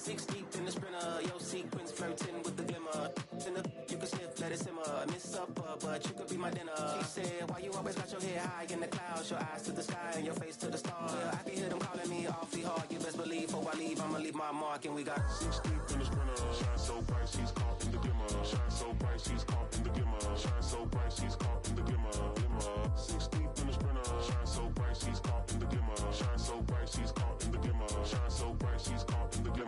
6 deep in the sprinter, yo sequence flirting with the glimmer. You can sniff, let it simmer. Miss supper, but you could be my dinner. She said, why you always got your head high in the clouds, your eyes to the sky and your face to the stars? Yeah, I can hear them calling me awfully hard. You best believe before I leave, I'ma leave my mark. And we got 6 deep in the sprinter. Shine so bright, she's caught in the glimmer. Shine so bright, she's caught in the glimmer. Shine so bright, she's caught in the glimmer. 6 deep in the sprinter. Shine so bright, she's caught in the glimmer. Shine so bright, she's caught in the glimmer. Shine so bright, she's caught in the glimmer.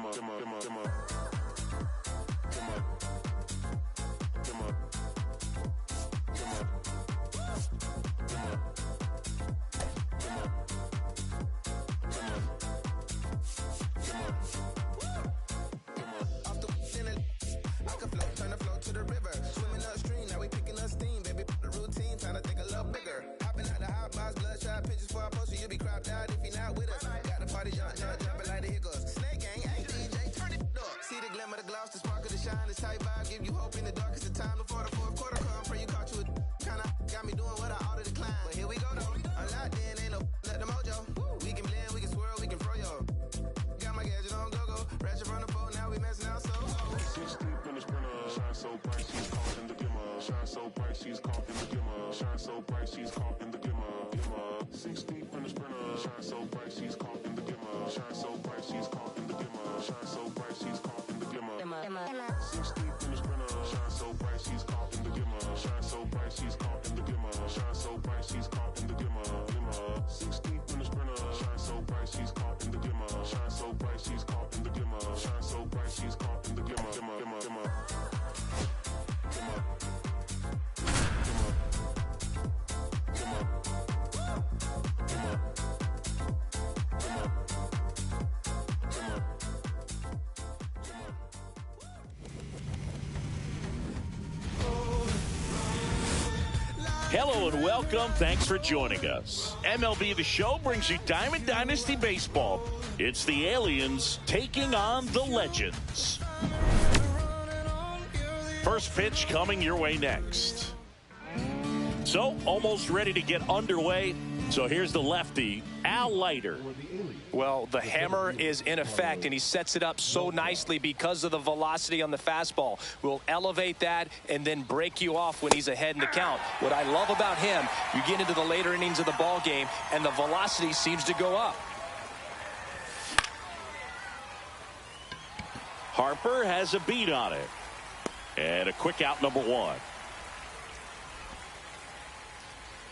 Hello and welcome. Thanks for joining us. MLB The Show brings you Diamond Dynasty Baseball. It's the Aliens taking on the Legends. First pitch coming your way next. So, almost ready to get underway. So here's the lefty, Al Leiter. Well, the hammer is in effect, and he sets it up so nicely because of the velocity on the fastball. We'll elevate that and then break you off when he's ahead in the count. What I love about him, you get into the later innings of the ball game, and the velocity seems to go up. Harper has a beat on it. And a quick out, number 1.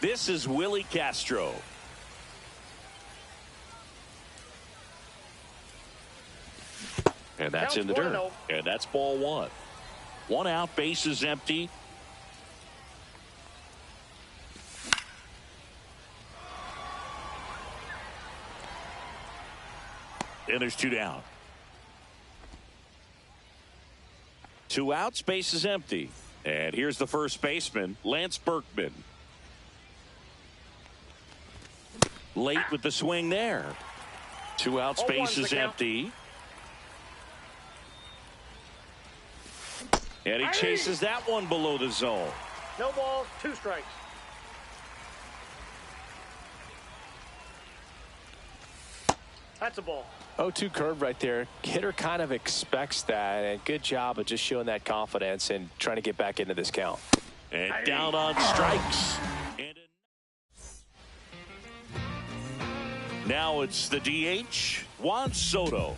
This is Willie Castro. And that's in the dirt. And that's ball 1. 1 out, bases empty. And there's 2 down. 2 outs, bases empty. And here's the first baseman, Lance Berkman. Late with the swing there. 2 outs, bases empty. And he chases that one below the zone. No balls, 2 strikes. That's a ball. 0-2 curve right there. Hitter kind of expects that, and good job of just showing that confidence and trying to get back into this count. And down on strikes. And now it's the DH, Juan Soto.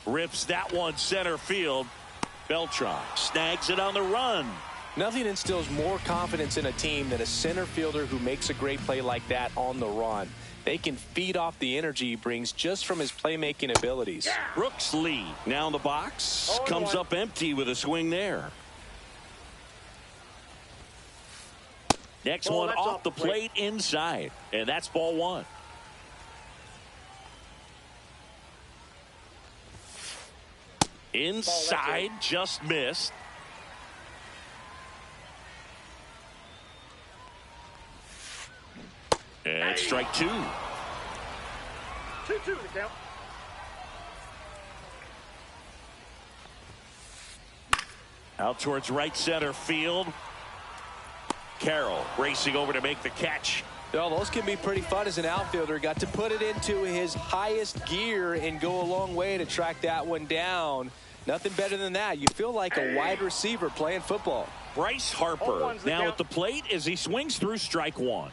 Rips that one center field. Beltran snags it on the run. Nothing instills more confidence in a team than a center fielder who makes a great play like that on the run. They can feed off the energy he brings just from his playmaking abilities. Brooks Lee now in the box. Comes up empty with a swing there. Next one off the plate inside. And that's ball 1. Inside, just missed. And strike 2. 2-2 to count. Out towards right center field. Carroll racing over to make the catch. Well, those can be pretty fun as an outfielder. Got to put it into his highest gear and go a long way to track that one down. Nothing better than that. You feel like a wide receiver playing football. Bryce Harper now at the plate as he swings through strike one.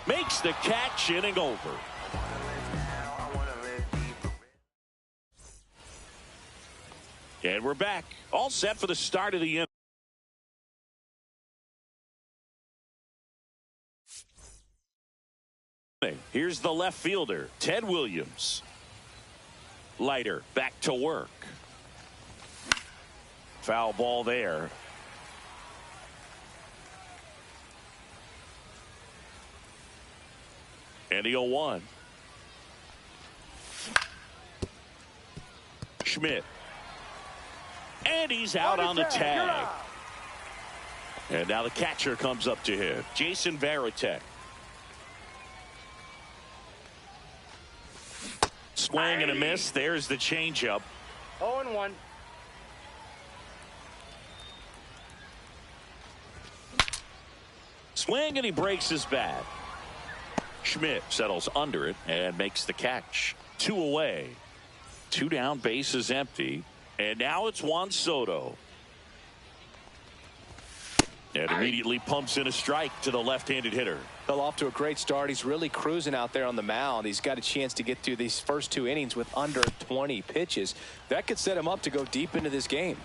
Makes the catch, inning over. And we're back. All set for the start of the inning. Here's the left fielder, Ted Williams. Leiter back to work. Foul ball there. And the 0-1. Schmidt. And he's out on the tag. And now the catcher comes up to him, Jason Varitek. Swing and a miss. There's the changeup. 0-1. Swing and he breaks his bat. Schmidt settles under it and makes the catch. 2 away. 2 down, bases empty. And now it's Juan Soto. And immediately pumps in a strike to the left-handed hitter. Well, off to a great start. He's really cruising out there on the mound. He's got a chance to get through these first 2 innings with under 20 pitches. That could set him up to go deep into this game.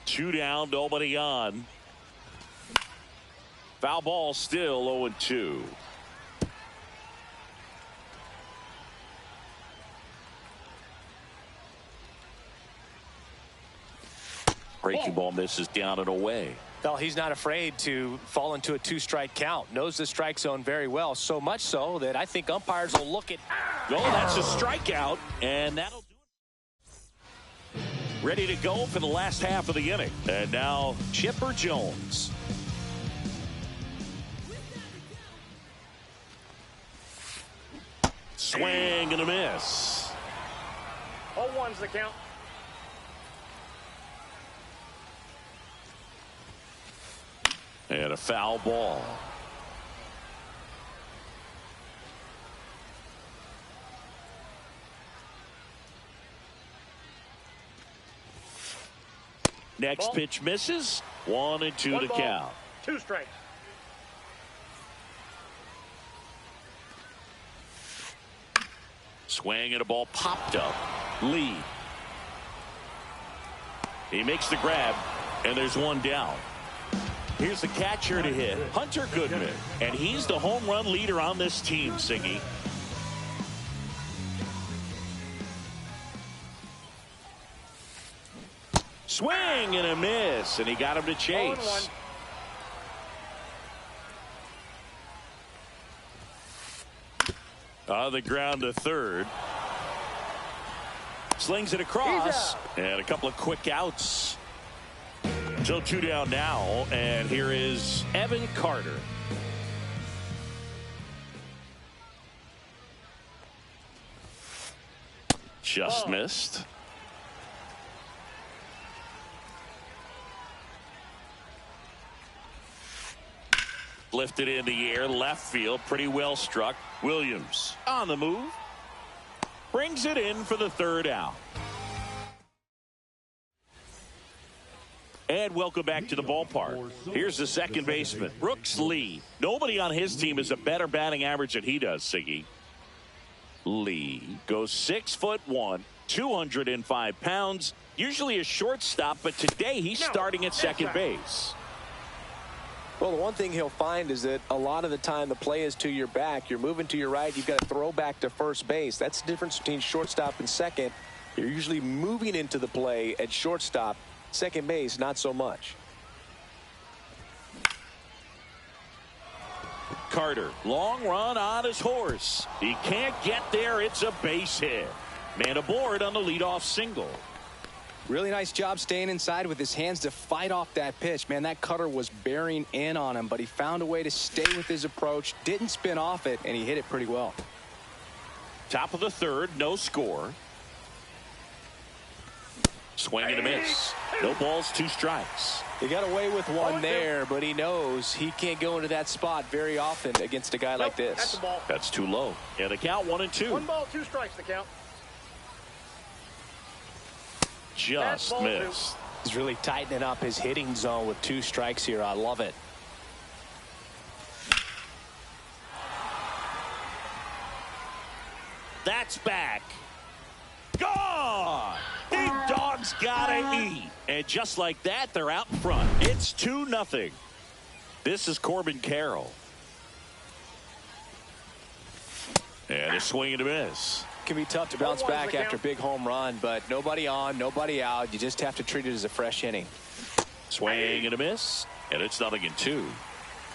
2 down, nobody on. Foul ball, still 0-2. Breaking ball misses down and away. Well, he's not afraid to fall into a 2-strike count. Knows the strike zone very well. So much so that I think umpires will look at. Oh, that's a strikeout. And that'll do it. Ready to go for the last half of the inning. And now Chipper Jones. Swing and a miss. 0-1's the count. And a foul ball. Next ball. Pitch misses. 1-2 1 to ball, count. 2 strikes. Swing and a ball popped up. Lee. He makes the grab, and there's 1 down. Here's the catcher to hit, Hunter Goodman. And he's the home run leader on this team, Siggy. Swing and a miss, and he got him to chase. 0-1. On the ground to third. Slings it across, and a couple of quick outs. So 2 down now, and here is Evan Carter. Just missed. Lifted in the air, left field, pretty well struck. Williams on the move. Brings it in for the 3rd out. And welcome back to the ballpark. Here's the second baseman, Brooks Lee. Nobody on his team has a better batting average than he does, Siggy. Lee goes 6'1", 205 pounds. Usually a shortstop, but today he's starting at second base. Well, the one thing he'll find is that a lot of the time the play is to your back. You're moving to your right. You've got to throw back to first base. That's the difference between shortstop and second. You're usually moving into the play at shortstop. Second base, not so much. Carter, long run on his horse. He can't get there. It's a base hit. Man aboard on the leadoff single. Really nice job staying inside with his hands to fight off that pitch. Man, that cutter was bearing in on him, but he found a way to stay with his approach, didn't spin off it, and he hit it pretty well. Top of the 3rd, no score. Swing and a miss. No balls, 2 strikes. He got away with one there, but he knows he can't go into that spot very often against a guy like this. That's the ball. That's too low. And the count 1-2. 1 ball, 2 strikes the count. Just missed. He's really tightening up his hitting zone with 2 strikes here. I love it. That's back. Gone! Big dog's gotta eat. And just like that, they're out in front. It's 2-0. This is Corbin Carroll. And a swing and a miss. It can be tough to bounce back after a big home run, but nobody on, nobody out. You just have to treat it as a fresh inning. Swing and a miss. And it's 0-2.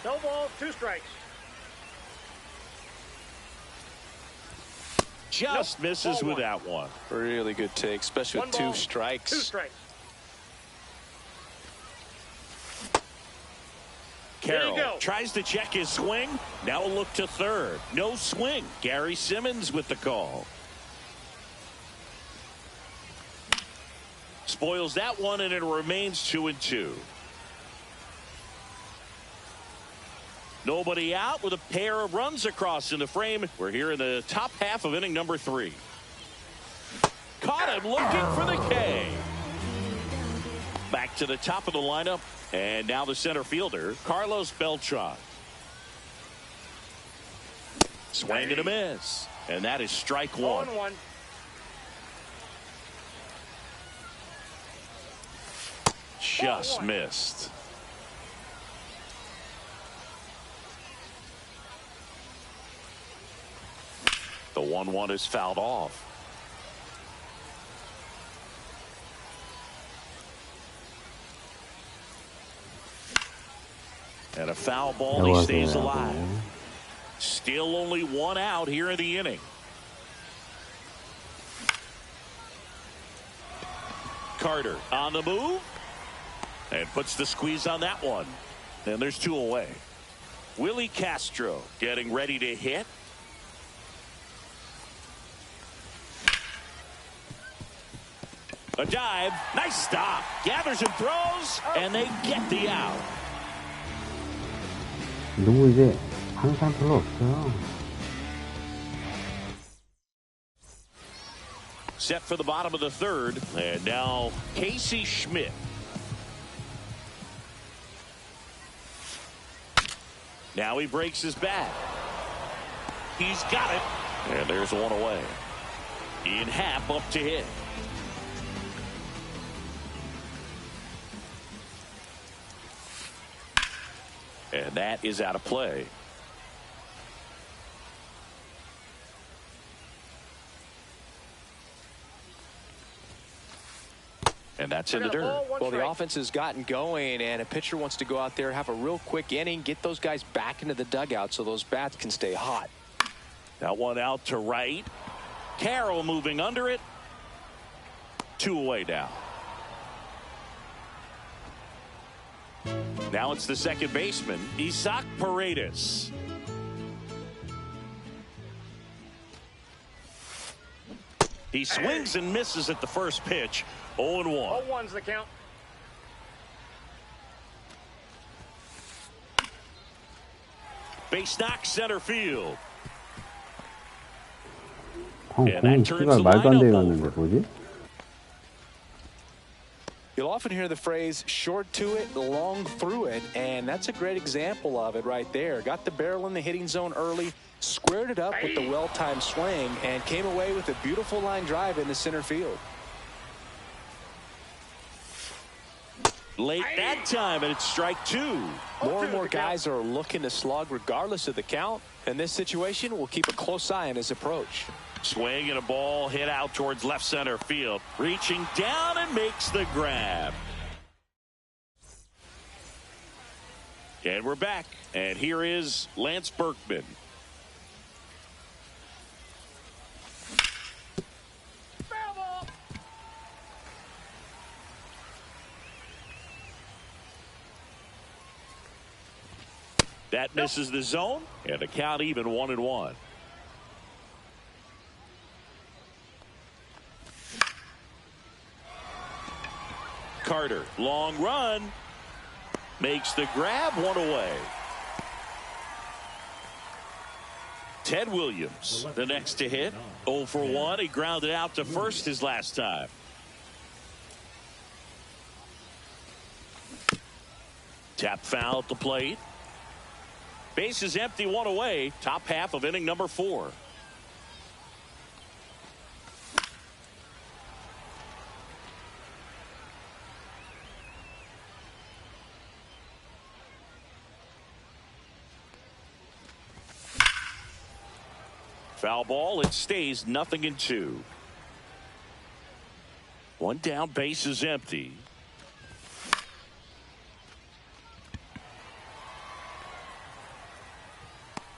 No balls, 2 strikes. Just misses with that one. Really good take, especially with 2 strikes. 2 strikes. Carroll tries to check his swing. Now a look to third. No swing. Gary Simmons with the call. Spoils that one, and it remains 2-2. Nobody out with a pair of runs across in the frame. We're here in the top half of inning number 3. Caught him looking for the K. Back to the top of the lineup. And now the center fielder, Carlos Beltran. Swing and a miss. And that is strike 1. 0-1. Just missed. The 1-1 is fouled off. And a foul ball, he stays alive. Still only 1 out here in the inning. Carter on the move. And puts the squeeze on that one. And there's 2 away. Willie Castro getting ready to hit. A dive. Nice stop. Gathers and throws. And they get the out. 누구 이제 항상 별로 없어요. Set for the bottom of the 3rd. And now Casey Schmidt. Now he breaks his bat. He's got it. And there's 1 away. Ian Happ up to hit. And that is out of play. And that's in the dirt. Well, the offense has gotten going, and a pitcher wants to go out there, have a real quick inning, get those guys back into the dugout so those bats can stay hot. That one out to right. Carroll moving under it. 2 away now. Now it's the second baseman, Isaac Paredes. He swings and misses at the first pitch. 0-1. 0-1's the count. Base knock center field. 공이 씨발 말도 안 되겠는데 뭐지? You'll often hear the phrase short to it, long through it, and that's a great example of it right there. Got the barrel in the hitting zone early, squared it up with the well-timed swing, and came away with a beautiful line drive in the center field. Late that time, and it's strike 2. More and more guys are looking to slug regardless of the count. In this situation, we'll keep a close eye on his approach. Swing and a ball hit out towards left center field. Reaching down and makes the grab. And we're back. And here is Lance Berkman. That misses the zone, and the count even 1-1. Carter. Long run. Makes the grab, one away. Ted Williams, the next to hit. 0 for 1. He grounded out to first his last time. Tap foul at the plate. Base is empty, one away. Top half of inning number 4. Foul ball. It stays 0-2. One down, base is empty.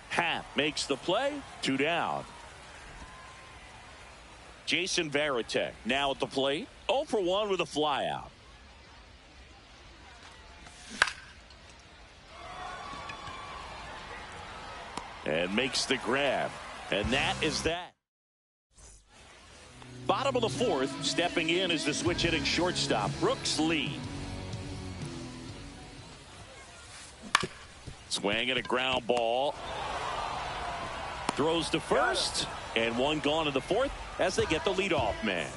Happ makes the play. 2 down. Jason Varitek now at the plate. 0 for 1 with a flyout. And makes the grab. And that is that. Bottom of the 4th, stepping in is the switch hitting shortstop, Brooks Lee. Swing and a ground ball. Throws to first, and one gone in the 4th as they get the leadoff man.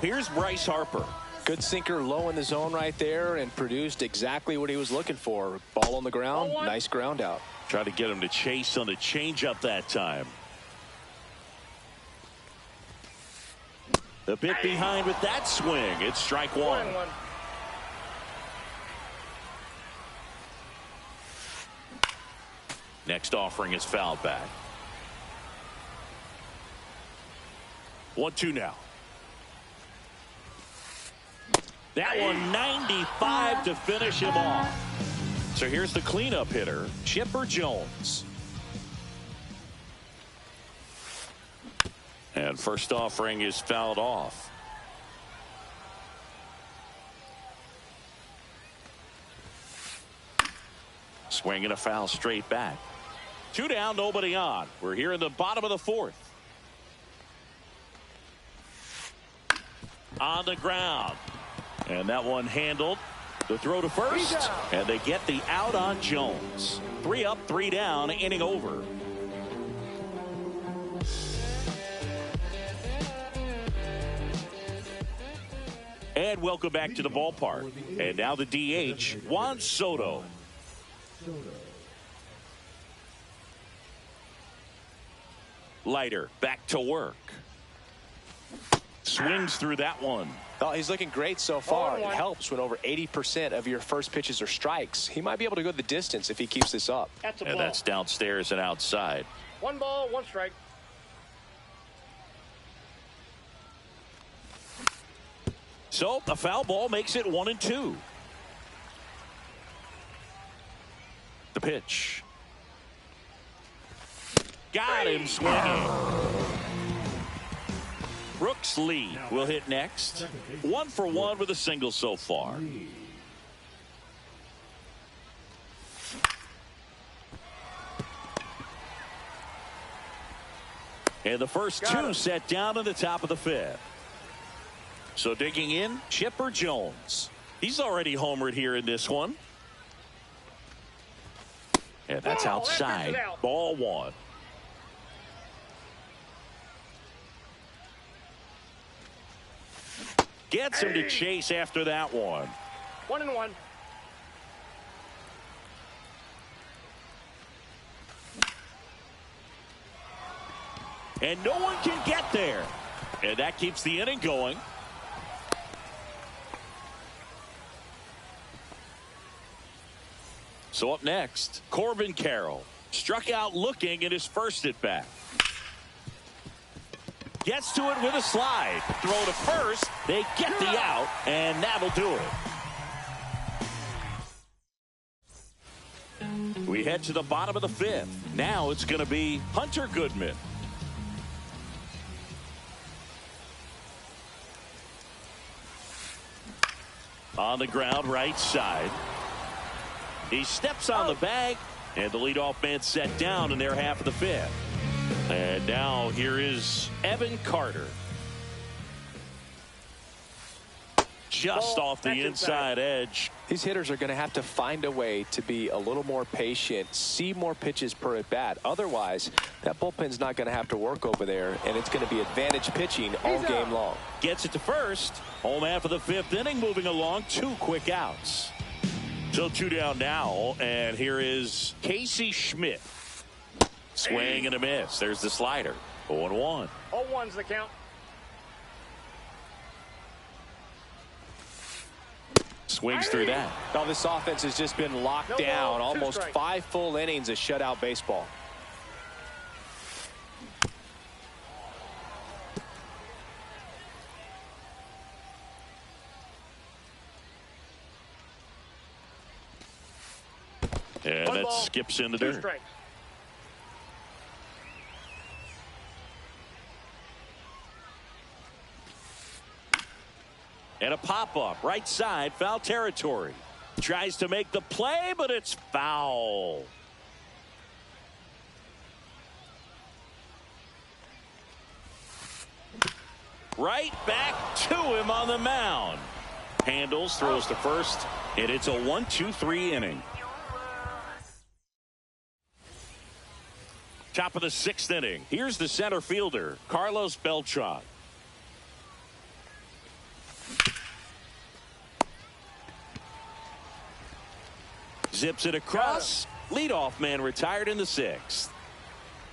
Here's Bryce Harper. Good sinker low in the zone right there and produced exactly what he was looking for. Ball on the ground, nice ground out. Try to get him to chase on the changeup that time. The bit behind with that swing. It's strike 1. Next offering is fouled back. 1-2 now. That one 95 to finish him off. So here's the cleanup hitter, Chipper Jones. And first offering is fouled off. Swing and a foul straight back. 2 down, nobody on. We're here in the bottom of the 4th. On the ground. And that one handled. The throw to first. And they get the out on Jones. 3 up, 3 down, inning over. And welcome back to the ballpark. And now the DH, Juan Soto. Leiter back to work. Swings through that one. Oh, he's looking great so far. It helps when over 80% of your first pitches are strikes. He might be able to go the distance if he keeps this up. And that's downstairs and outside. 1 ball, 1 strike. So a foul ball makes it 1-2. The pitch. Got him swinging. Brooks Lee will hit next. 1 for 1 with a single so far. And the first 2 set down in the top of the 5th. So digging in, Chipper Jones. He's already homered here in this one. And that's outside. Ball 1. Gets him to chase after that one. 1-1. And no one can get there. And that keeps the inning going. So up next, Corbin Carroll. Struck out looking in his first at bat. Gets to it with a slide. Throw to first. They get the out, and that'll do it. We head to the bottom of the 5th. Now it's going to be Hunter Goodman. On the ground, right side. He steps on the bag, and the leadoff man set down in their half of the 5th. And now here is Evan Carter. just off the inside edge. These hitters are going to have to find a way to be a little more patient, see more pitches per at bat. Otherwise, that bullpen's not going to have to work over there, and it's going to be advantage pitching all game long. Gets it to first. Home half of the 5th inning, moving along. 2 quick outs. So 2 down now, and here is Casey Schmidt. Swing and a miss. There's the slider. 0-1. 0-1's the count. Swings through that. Now this offense has just been locked down. Almost 5 full innings of shutout baseball. And that skips in the dirt. Strikes. And a pop-up, right side, foul territory. Tries to make the play, but it's foul. Right back to him on the mound. Handles, throws to first, and it's a 1-2-3 inning. Top of the 6th inning. Here's the center fielder, Carlos Beltran. Zips it across. Leadoff man retired in the 6th.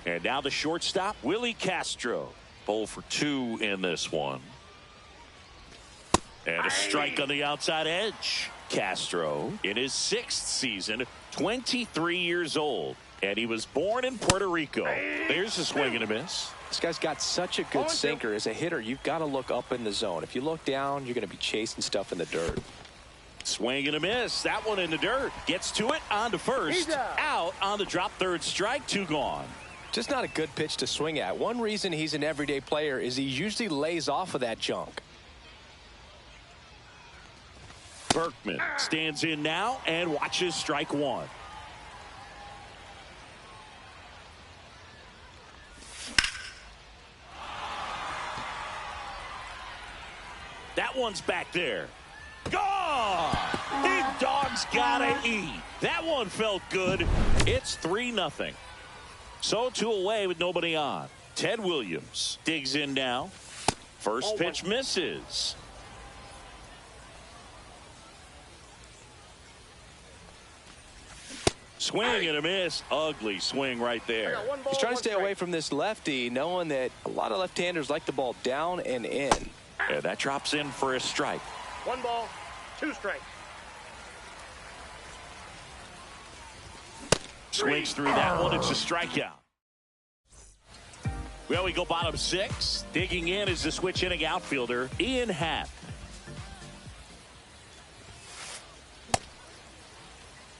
And now the shortstop, Willie Castro. 0 for 2 in this one. And a strike on the outside edge. Castro in his 6th season, 23 years old. And he was born in Puerto Rico. There's a swing and a miss. This guy's got such a good sinker. As a hitter, you've got to look up in the zone. If you look down, you're going to be chasing stuff in the dirt. Swing and a miss. That one in the dirt. Gets to it. On to first. Out on the drop. 3rd strike. 2 gone. Just not a good pitch to swing at. One reason he's an everyday player is he usually lays off of that junk. Berkman stands in now and watches strike 1. That one's back there. Gone! Big dog's gotta eat. That one felt good. It's 3-0. So 2 away with nobody on. Ted Williams digs in now. First pitch misses. Swing and a miss. Ugly swing right there. He's trying to stay away from this lefty, knowing that a lot of left-handers like the ball down and in. And that drops in for a strike. 1 ball, 2 strikes. Swings through that one. It's a strikeout. Well, we go bottom 6. Digging in is the switch inning outfielder, Ian Happ.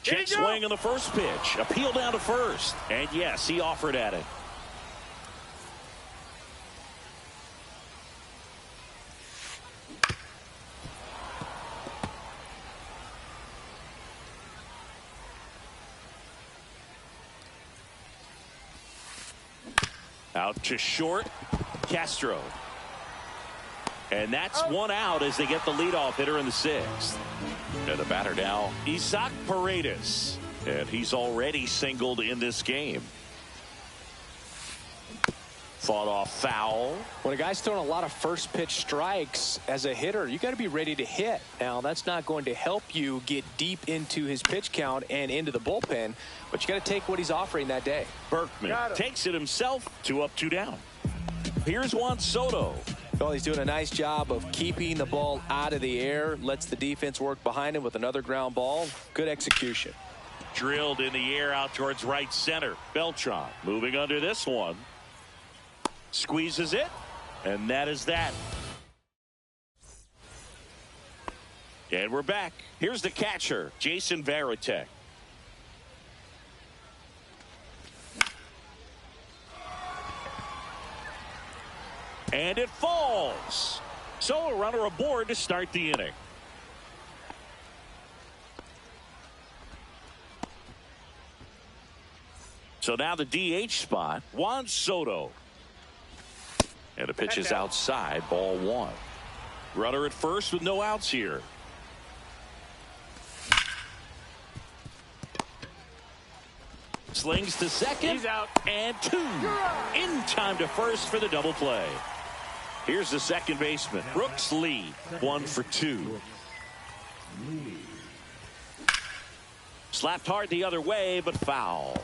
Check swing on the first pitch. Appeal down to first. And yes, he offered at it. Out to short, Castro. And that's 1 out as they get the leadoff hitter in the 6th. And the batter now, Isaac Paredes. And he's already singled in this game. Fought off foul. When a guy's throwing a lot of first pitch strikes as a hitter, you got to be ready to hit. Now, that's not going to help you get deep into his pitch count and into the bullpen, but you got to take what he's offering that day. Berkman takes it himself. 2 up, 2 down. Here's Juan Soto. Well, he's doing a nice job of keeping the ball out of the air, lets the defense work behind him with another ground ball. Good execution. Drilled in the air out towards right center. Beltran moving under this one. Squeezes it, and that is that. And we're back. Here's the catcher, Jason Varitek. And it falls. So a runner aboard to start the inning. So now the DH spot, Juan Soto. And the pitch is outside, ball 1. Runner at first with no outs here. Slings to second. He's out. And 2. In time to first for the double play. Here's the second baseman, Brooks Lee, 1 for 2. Slapped hard the other way, but foul.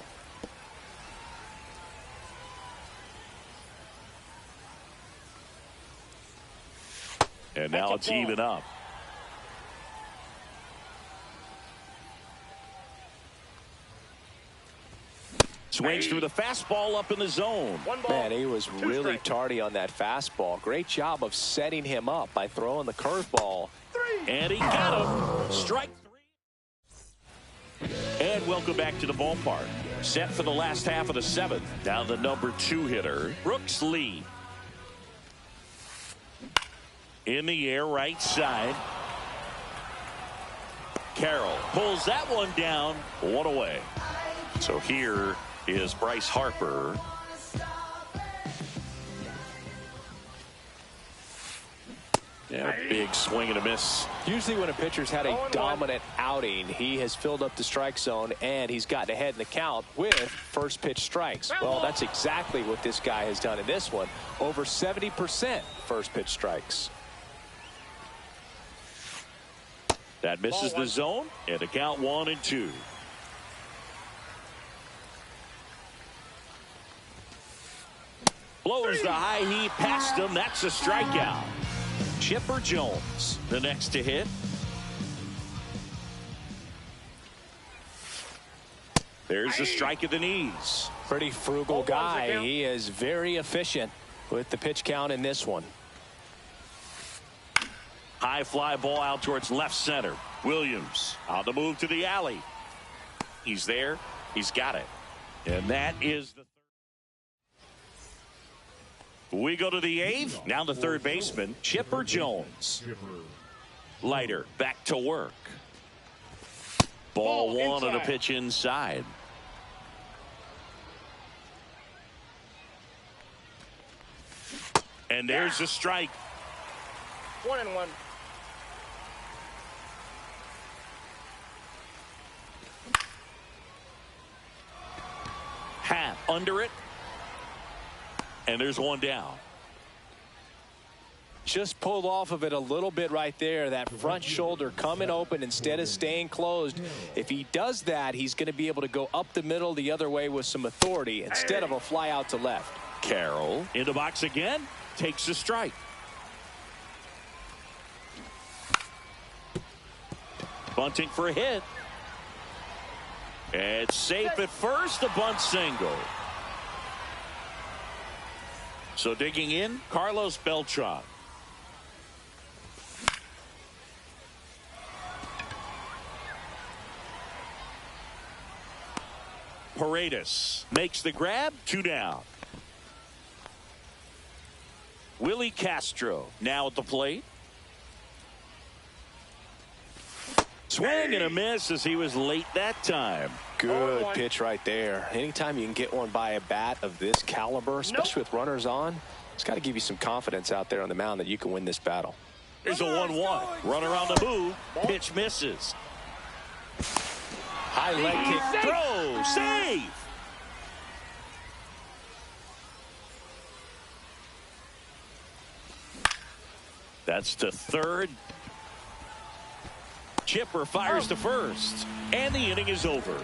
And now it's even up. Swings through the fastball up in the zone. Man, he was really tardy on that fastball. Great job of setting him up by throwing the curveball. And he got him. Strike 3. And welcome back to the ballpark. Set for the last half of the 7th. Now the number 2 hitter, Brooks Lee. In the air, right side. Carroll pulls that one down. 1 away. So here is Bryce Harper. Yeah, big swing and a miss. Usually when a pitcher's had a dominant outing, he has filled up the strike zone and he's gotten ahead in the count with first pitch strikes. Well, that's exactly what this guy has done in this one. Over 70% first pitch strikes. That misses the zone, and the count 1-2. Blows the high heat past him. That's a strikeout. Chipper Jones, the next to hit. There's a strike at the knees. Pretty frugal guy. He is very efficient with the pitch count in this one. High fly ball out towards left center. Williams on the move to the alley. He's there. He's got it. And that is the third. We go to the 8th. Now the third baseman, Chipper Jones. Leiter back to work. Ball 1 on a pitch inside. And there's a strike. 1-1. Half under it. And there's one down. Just pulled off of it a little bit right there. That front shoulder coming open instead of staying closed. If he does that, he's going to be able to go up the middle the other way with some authority instead of a fly out to left. Carroll in the box again. Takes the strike. Bunting for a hit. And safe at first. A bunt single. So digging in, Carlos Beltran. Paredes makes the grab. 2 down. Willie Castro now at the plate. Swing and a miss as he was late that time. Good pitch right there. Anytime you can get one by a bat of this caliber, especially with runners on, it's got to give you some confidence out there on the mound that you can win this battle. There's a 1-1. Runner on the move. Pitch misses. High leg kick. Throw. Save. That's to third. Chipper fires to first. And the inning is over.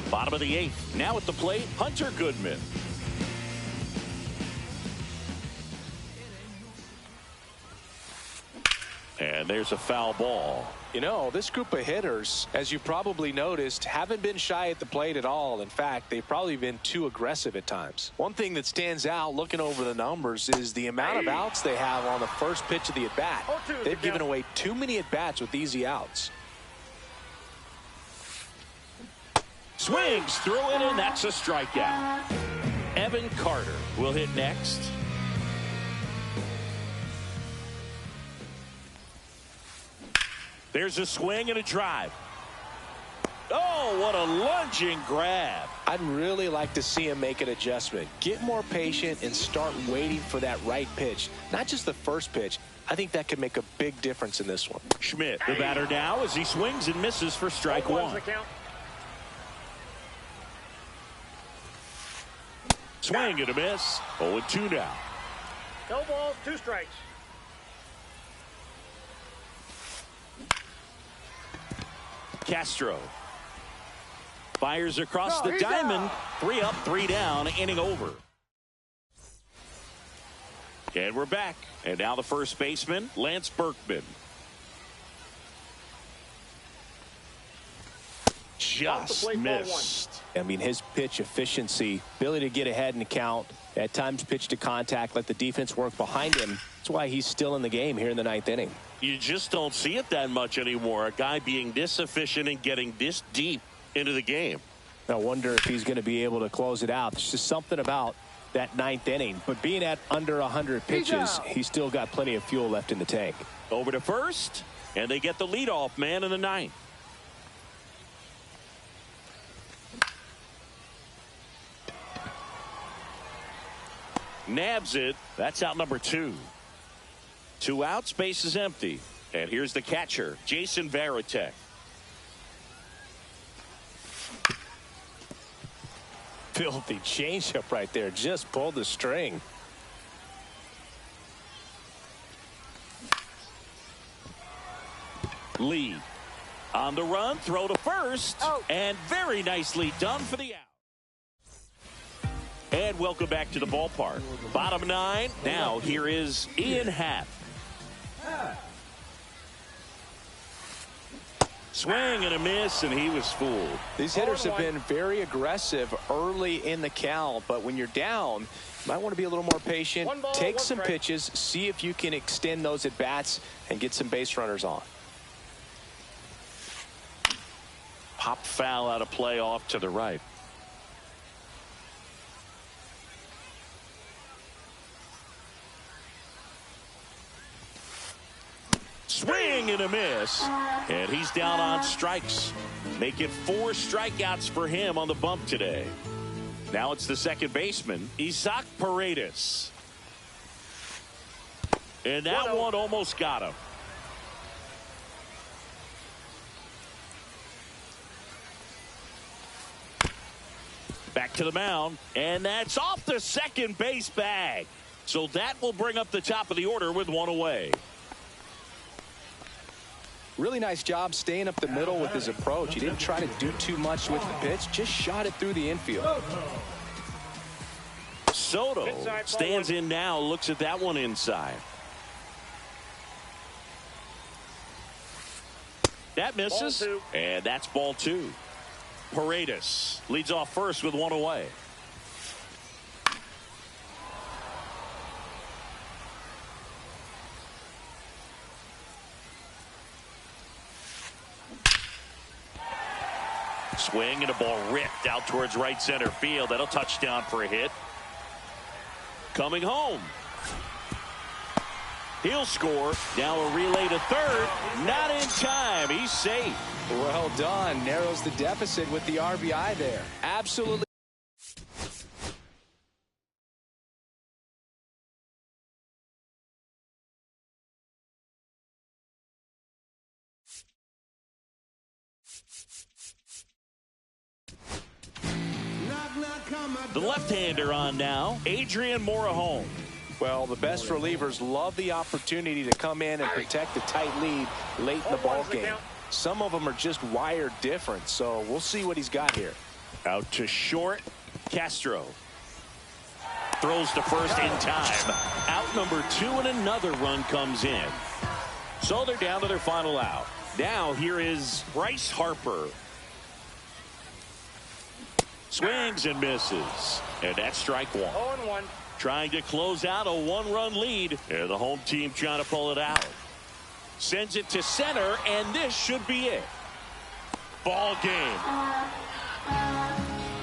Bottom of the 8th. Now at the plate, Hunter Goodman. And there's a foul ball. You know, this group of hitters, as you probably noticed, haven't been shy at the plate at all. In fact, they've probably been too aggressive at times. One thing that stands out looking over the numbers is the amount of outs they have on the first pitch of the at-bat. They've given away too many at-bats with easy outs. Swings through it, and that's a strikeout. Evan Carter will hit next. There's a swing and a drive. Oh, what a lunging grab. I'd really like to see him make an adjustment. Get more patient and start waiting for that right pitch. Not just the first pitch. I think that could make a big difference in this one. Schmidt, the batter now, as he swings and misses for strike one. Swing and a miss. 0-2 now. No balls, 2 strikes. Castro fires across the diamond. Out. 3 up, 3 down, inning over. And we're back. And now the first baseman, Lance Berkman. Just missed. I mean, his pitch efficiency, ability to get ahead in the count, at times pitch to contact, let the defense work behind him. That's why he's still in the game here in the 9th inning. You just don't see it that much anymore. A guy being this efficient and getting this deep into the game. I wonder if he's going to be able to close it out. There's just something about that 9th inning. But being at under 100 pitches, he's still got plenty of fuel left in the tank. Over to first, and they get the leadoff man in the 9th. Nabs it. That's out number 2. 2 outs, base is empty. And here's the catcher, Jason Varitek. Filthy changeup right there. Just pulled the string. Lee on the run, throw to first, and very nicely done for the out. And welcome back to the ballpark. Bottom 9. Now here is Ian Happ. Swing and a miss, and he was fooled. These hitters have been very aggressive early in the count, but when you're down, you might want to be a little more patient. Take some pitches, see if you can extend those at bats and get some base runners on. Pop foul out of play off to the right. Swing and a miss, and he's down on strikes. Make it 4 strikeouts for him on the bump today. Now it's the second baseman, Isaac Paredes. And that one almost got him. Back to the mound, and that's off the second base bag. So that will bring up the top of the order with 1 away. Really nice job staying up the middle with his approach. He didn't try to do too much with the pitch, just shot it through the infield. Soto stands in now, looks at that one inside. That misses, and that's ball 2. Paredes leads off first with 1 away. Swing and a ball ripped out towards right center field. That'll touchdown for a hit. Coming home. He'll score. Now a relay to third. Not in time. He's safe. Well done. Narrows the deficit with the RBI there. Absolutely. The left-hander on now, Adrian Morejon. Well, the best relievers love the opportunity to come in and protect the tight lead late in the ball game. Some of them are just wired different, so we'll see what he's got here. Out to short, Castro. Throws to first in time. Out number 2, and another run comes in. So they're down to their final out. Now here is Bryce Harper. Swings and misses. And that's strike 1. 0-1. Trying to close out a 1-run lead. And the home team trying to pull it out. Sends it to center, and this should be it. Ball game.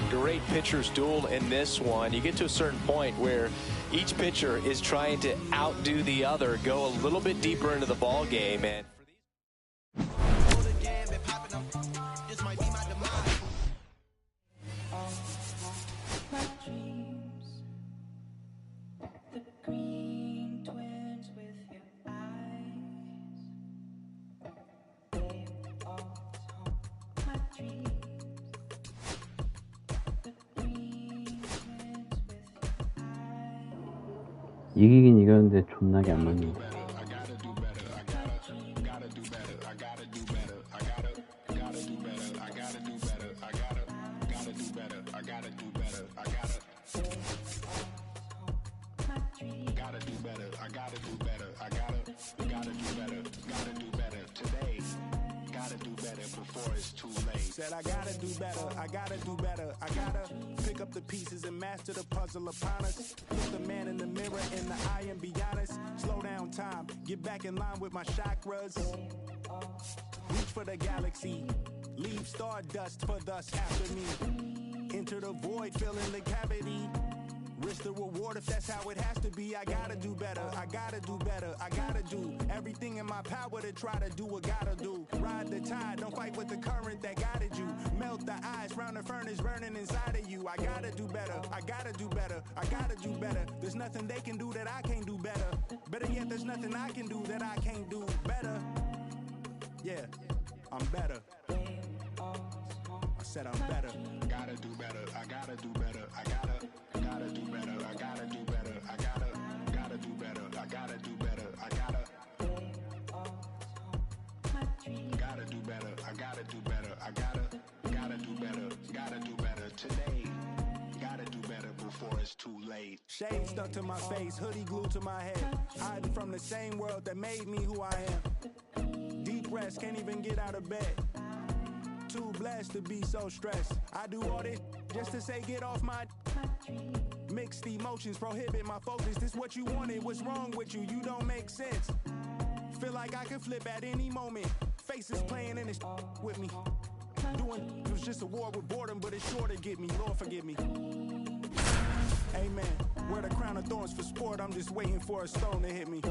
Great pitcher's duel in this one. You get to a certain point where each pitcher is trying to outdo the other, go a little bit deeper into the ball game. And for these 이기긴 이겼는데 존나게 안 맞는다. Said I gotta do better, I gotta do better, I gotta pick up the pieces and master the puzzle upon us. Look the man in the mirror in the eye and be honest. Slow down time, get back in line with my chakras. Reach for the galaxy, leave stardust for thus after me. Enter the void, fill in the cavity. Risk the reward if that's how it has to be. I gotta do better, I gotta do better, I gotta do everything in my power to try to do what gotta do. Ride the tide, don't fight with the current that guided you. Melt the ice round the furnace burning inside of you. I gotta do better, I gotta do better, I gotta do better. There's nothing they can do that I can't do better. Better yet, there's nothing I can do that I can't do better. Yeah, I'm better. I said I'm better. I gotta do better, I gotta do better, I gotta do better, I gotta do better, I gotta do better, I gotta do better, I gotta do better, I gotta do better, I gotta do better, gotta do better today. Gotta do better before it's too late. Shade stuck to my face, hoodie glued to my head. Hiding from the same world that made me who I am. Deep rest, can't even get out of bed. Too blessed to be so stressed. I do all this just to say get off my. Mixed emotions prohibit my focus. This what you wanted, what's wrong with you? You don't make sense. Feel like I can flip at any moment. Faces playing in this with me. Doing it was just a war with boredom, but it's sure to get me. Lord forgive me. Amen. Wear the crown of thorns for sport. I'm just waiting for a stone to hit me.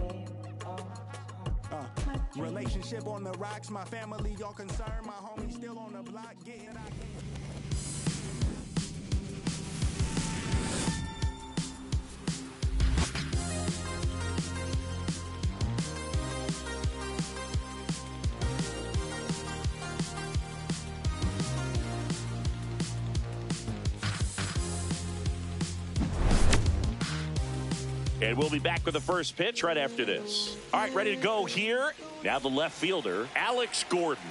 Relationship on the rocks. My family all concerned. My homie still on the block. Getting out. And we'll be back with the first pitch right after this. All right, ready to go here. Now the left fielder, Alex Gordon.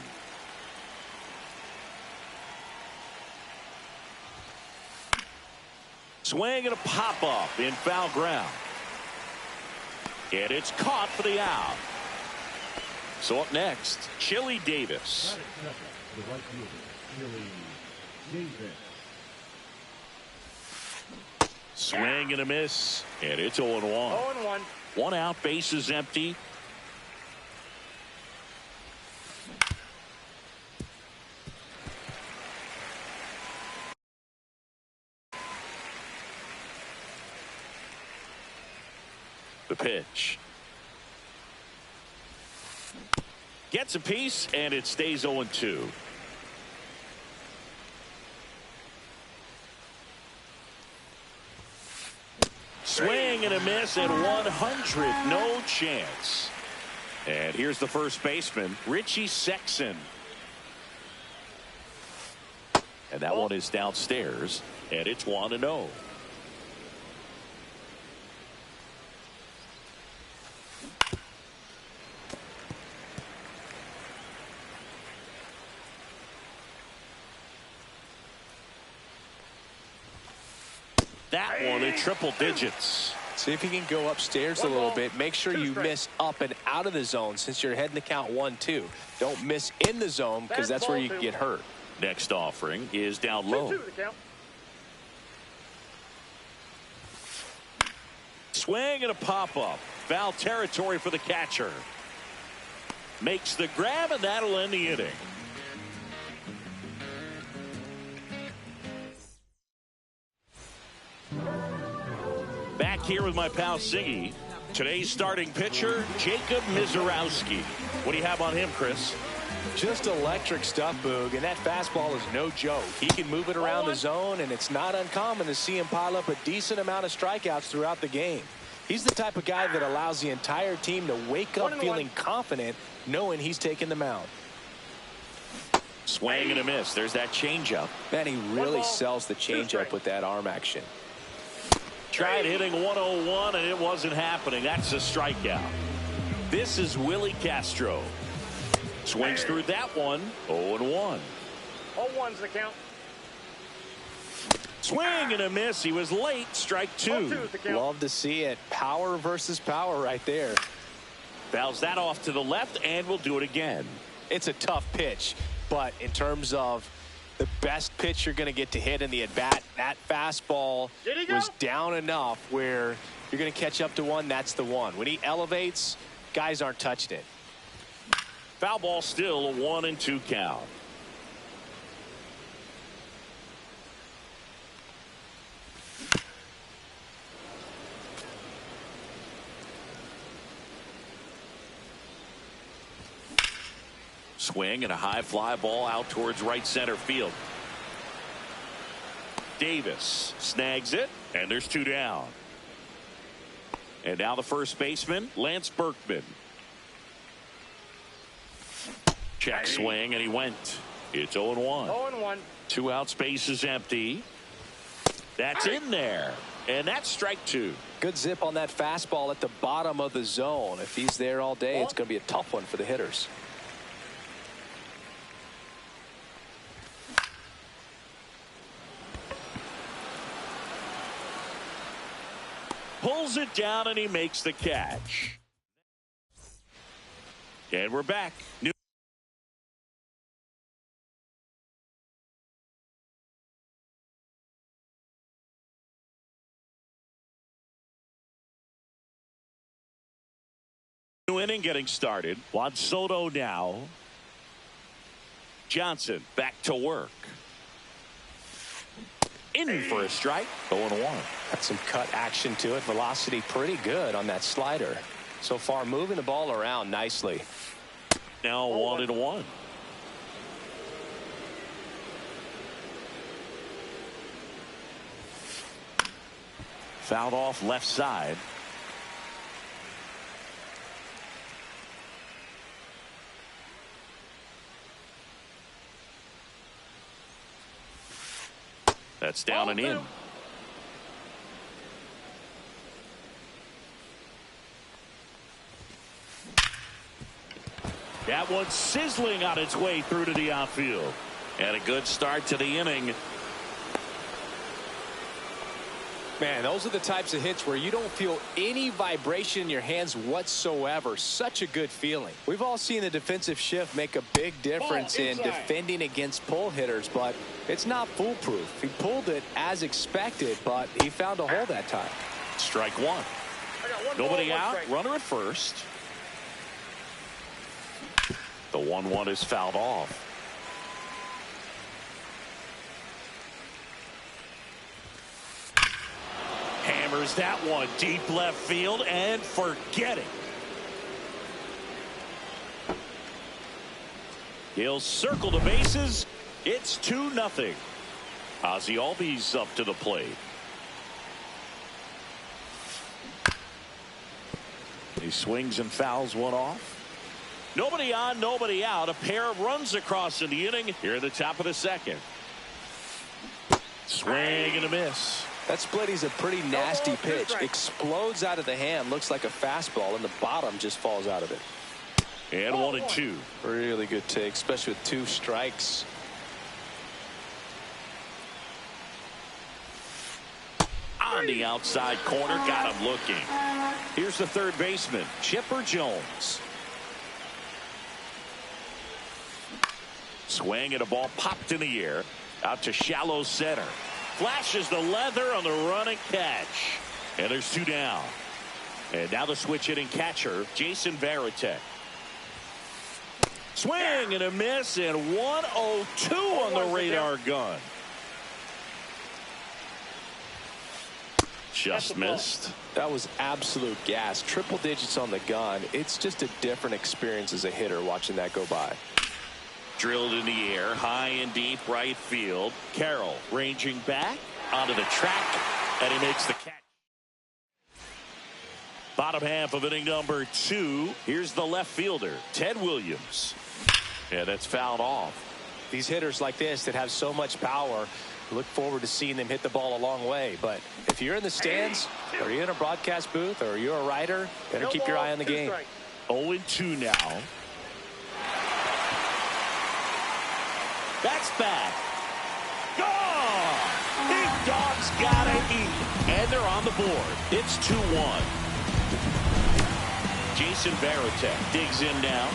Swing and a pop-up in foul ground. And it's caught for the out. So up next, Chili Davis. The right fielder, Chili Davis. Swing and a miss, and it's 0-1. 0-1. One out, bases empty. The pitch. Gets a piece, and it stays 0-2. Swing and a miss at 100. No chance. And here's the first baseman, Richie Sexson. And that one is downstairs, and it's 1-0. That one in triple digits. See if you can go upstairs a little bit. Make sure you miss up and out of the zone since you're heading to count 1-2. Don't miss in the zone because that's where you can get hurt. Next offering is down low. Swing and a pop-up. Foul territory for the catcher. Makes the grab, and that'll end the inning. Back here with my pal Siggy. Today's starting pitcher, Jacob Mizorowski. What do you have on him, Chris? Just electric stuff, Boog, and that fastball is no joke. He can move it around the zone, and it's not uncommon to see him pile up a decent amount of strikeouts throughout the game. He's the type of guy that allows the entire team to wake up feeling confident, knowing he's taking the mound. Swing and a miss. There's that changeup. Man, he really sells the changeup with that arm action. Tried hitting 101 and it wasn't happening. That's a strikeout. This is Willie Castro. Swings through that one. 0-1. 0-1's the count. Swing and a miss. He was late. Strike 2. 0-2's the count. Love to see it. Power versus power right there. Fouls that off to the left and will do it again. It's a tough pitch, but in terms of the best pitch you're going to get to hit in the at-bat, that fastball was down enough where you're going to catch up to one. That's the one. When he elevates, guys aren't touching it. Foul ball still, a 1-2 count. Swing and a high fly ball out towards right center field. Davis snags it, and there's 2 down. And now the first baseman, Lance Berkman. Check swing, and he went. It's 0-1. 0-1. 2 out, space is empty. That's in there, and that's strike 2. Good zip on that fastball at the bottom of the zone. If he's there all day, it's going to be a tough one for the hitters. Pulls it down, and he makes the catch. And we're back. New inning getting started. Juan Soto now. Johnson back to work. In for a strike. 0-1. Got some cut action to it. Velocity pretty good on that slider. So far moving the ball around nicely. Now 1-1. Fouled off left side. That's down and in. That one's sizzling on its way through to the outfield. And a good start to the inning. Man, those are the types of hits where you don't feel any vibration in your hands whatsoever. Such a good feeling. We've all seen the defensive shift make a big difference in defending against pull hitters, but it's not foolproof. He pulled it as expected, but he found a hole that time. Strike 1. Nobody out. Runner at first. The 1-1 is fouled off. Hammers that one deep left field and forget it. He'll circle the bases. It's 2-0. Ozzie Albies up to the plate. He swings and fouls one off. Nobody on, nobody out. A pair of runs across in the inning here at the top of the second. Swing and a miss. That split is a pretty nasty pitch. Explodes out of the hand. Looks like a fastball, and the bottom just falls out of it. And 1-2. Really good take, especially with 2 strikes. On the outside corner, got him looking. Here's the third baseman, Chipper Jones. Swing and a ball popped in the air. Out to shallow center. Flashes the leather on the running catch. And there's 2 down. And now the switch hitting catcher, Jason Varitek. Swing and a miss, and 102 on the radar gun. Just missed. That was absolute gas. Triple digits on the gun. It's just a different experience as a hitter watching that go by. Drilled in the air, high and deep right field. Carroll ranging back onto the track, and he makes the catch. Bottom half of inning number 2. Here's the left fielder, Ted Williams. And that's fouled off. These hitters like this that have so much power, Look forward to seeing them hit the ball a long way. But if you're in the stands, or you're in a broadcast booth, or you're a writer, better keep your eye on the game. 0-2 now. That's back. Gone! Big Dog's gotta eat. And they're on the board. It's 2-1. Jason Varitek digs in now.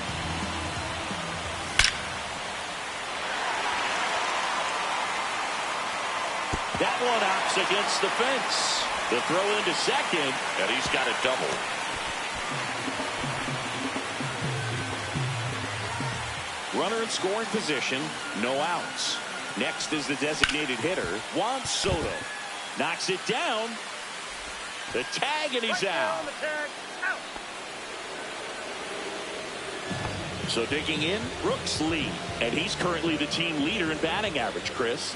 That one opts against the fence. The throw into second, and he's got a double. Runner in scoring position, no outs. Next is the designated hitter, Juan Soto. Knocks it down. The tag, and he's out. So digging in, Brooks Lee, and he's currently the team leader in batting average, Chris.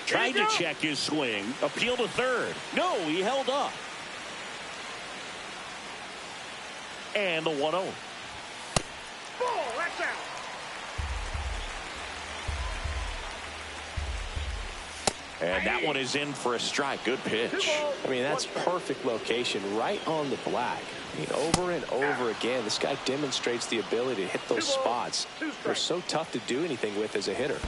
Tried to check his swing. Appeal to third. No, he held up. And the 1-0. Ball, that's out. And that one is in for a strike. Good pitch. I mean, that's perfect location, right on the black. I mean, over and over again, this guy demonstrates the ability to hit those spots. They're so tough to do anything with as a hitter.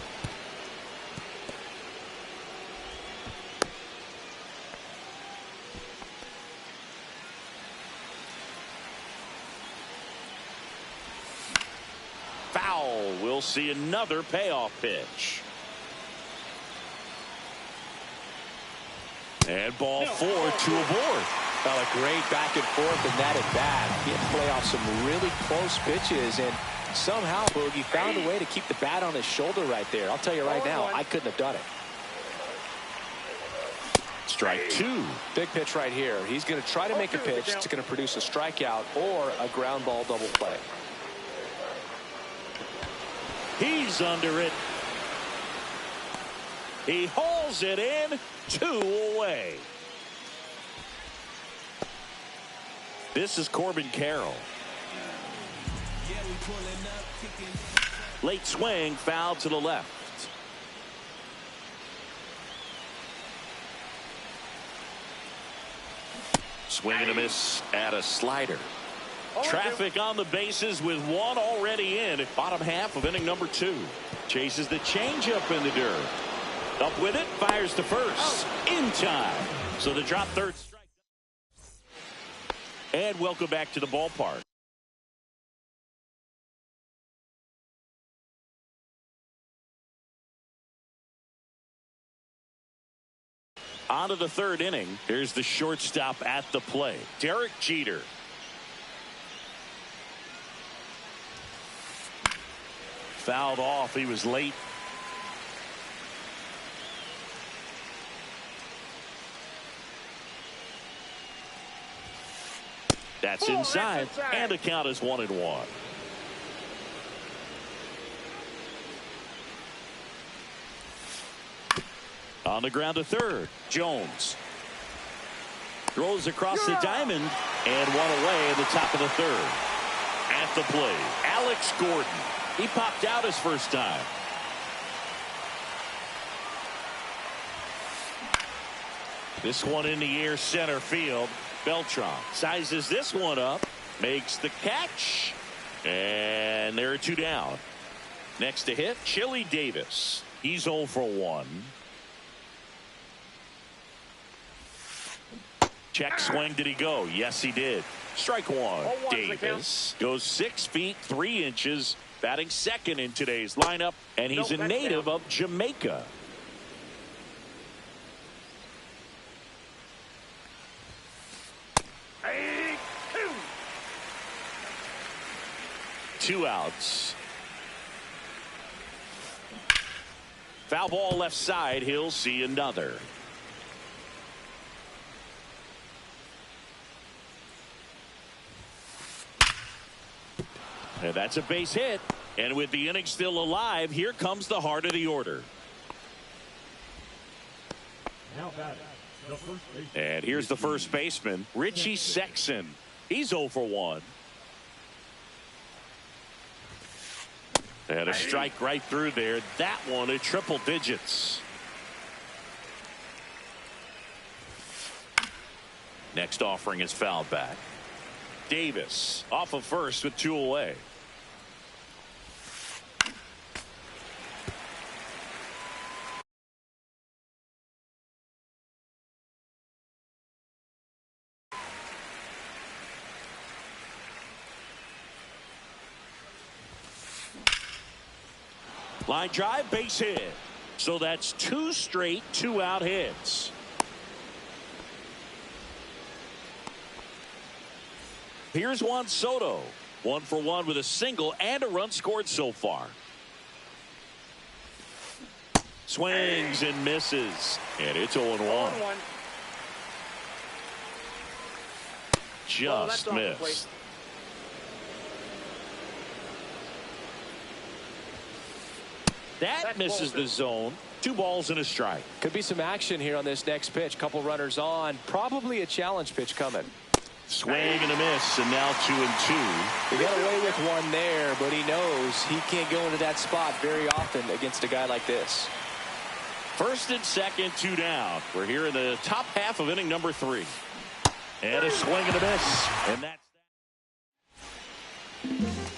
Foul. We'll see another payoff pitch. And ball 4, 2 aboard. Well, a great back and forth in that at bat. He had to play off some really close pitches, and somehow Boogie found a way to keep the bat on his shoulder right there. I'll tell you right now, I couldn't have done it. Strike 2. Big pitch right here. He's going to try to make a pitch that's going to produce a strikeout or a ground ball double play. He's under it. He hauls it in. 2 away. This is Corbin Carroll. Late swing, foul to the left. Swing and a miss at a slider. Traffic on the bases with one already in at bottom half of inning number 2. Chases the changeup in the dirt. Up with it, fires to first. In time. So the drop third strike. And welcome back to the ballpark. On to the third inning. Here's the shortstop at the plate, Derek Jeter. Fouled off. He was late. That's inside, and the count is 1-1. On the ground to third, Jones throws across the diamond, and one away in the top of the third. At the plate, Alex Gordon. He popped out his first time. This one in the air, center field. Beltran sizes this one up, makes the catch, and there are 2 down. Next to hit, Chili Davis. He's 0 for 1. Check swing. Did he go? Yes, he did. Strike 1. Davis goes 6 feet 3 inches, batting second in today's lineup, and he's a native of Jamaica. Two outs. Foul ball left side. He'll see another. And that's a base hit. And with the inning still alive, here comes the heart of the order. Now batting, the first baseman. And here's the first baseman, Richie Sexson. He's 0 for 1. And a strike right through there. That one at triple digits. Next offering is fouled back. Davis off of first with 2 away. Line drive, base hit. So that's 2 straight 2-out hits. Here's Juan Soto. 1 for 1 with a single and a run scored so far. Swings and misses. And it's 0-1. Just missed. That misses the zone. 2 balls and a strike. Could be some action here on this next pitch. Couple runners on. Probably a challenge pitch coming. Swing and a miss, and now 2-2. He got away with one there, but he knows he can't go into that spot very often against a guy like this. First and second, 2 down. We're here in the top half of inning number 3. And a swing and a miss. And that's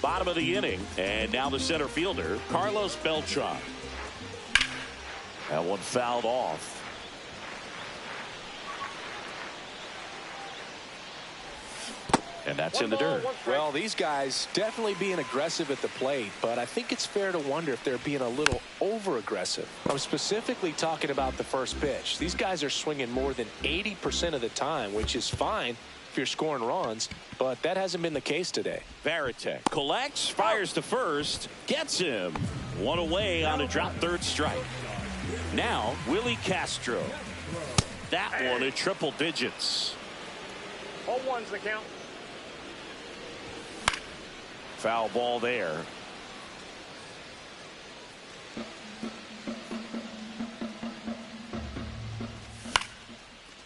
bottom of the inning. And now the center fielder, Carlos Beltran. That one fouled off. And that's in the dirt. Well, these guys definitely being aggressive at the plate, but I think it's fair to wonder if they're being a little over-aggressive. I'm specifically talking about the first pitch. These guys are swinging more than 80% of the time, which is fine if you're scoring runs, but that hasn't been the case today. Varitek collects, fires to first, gets him. 1 away on a drop third strike. Now, Willie Castro. That one at triple digits. 0-1's the count. Foul ball there.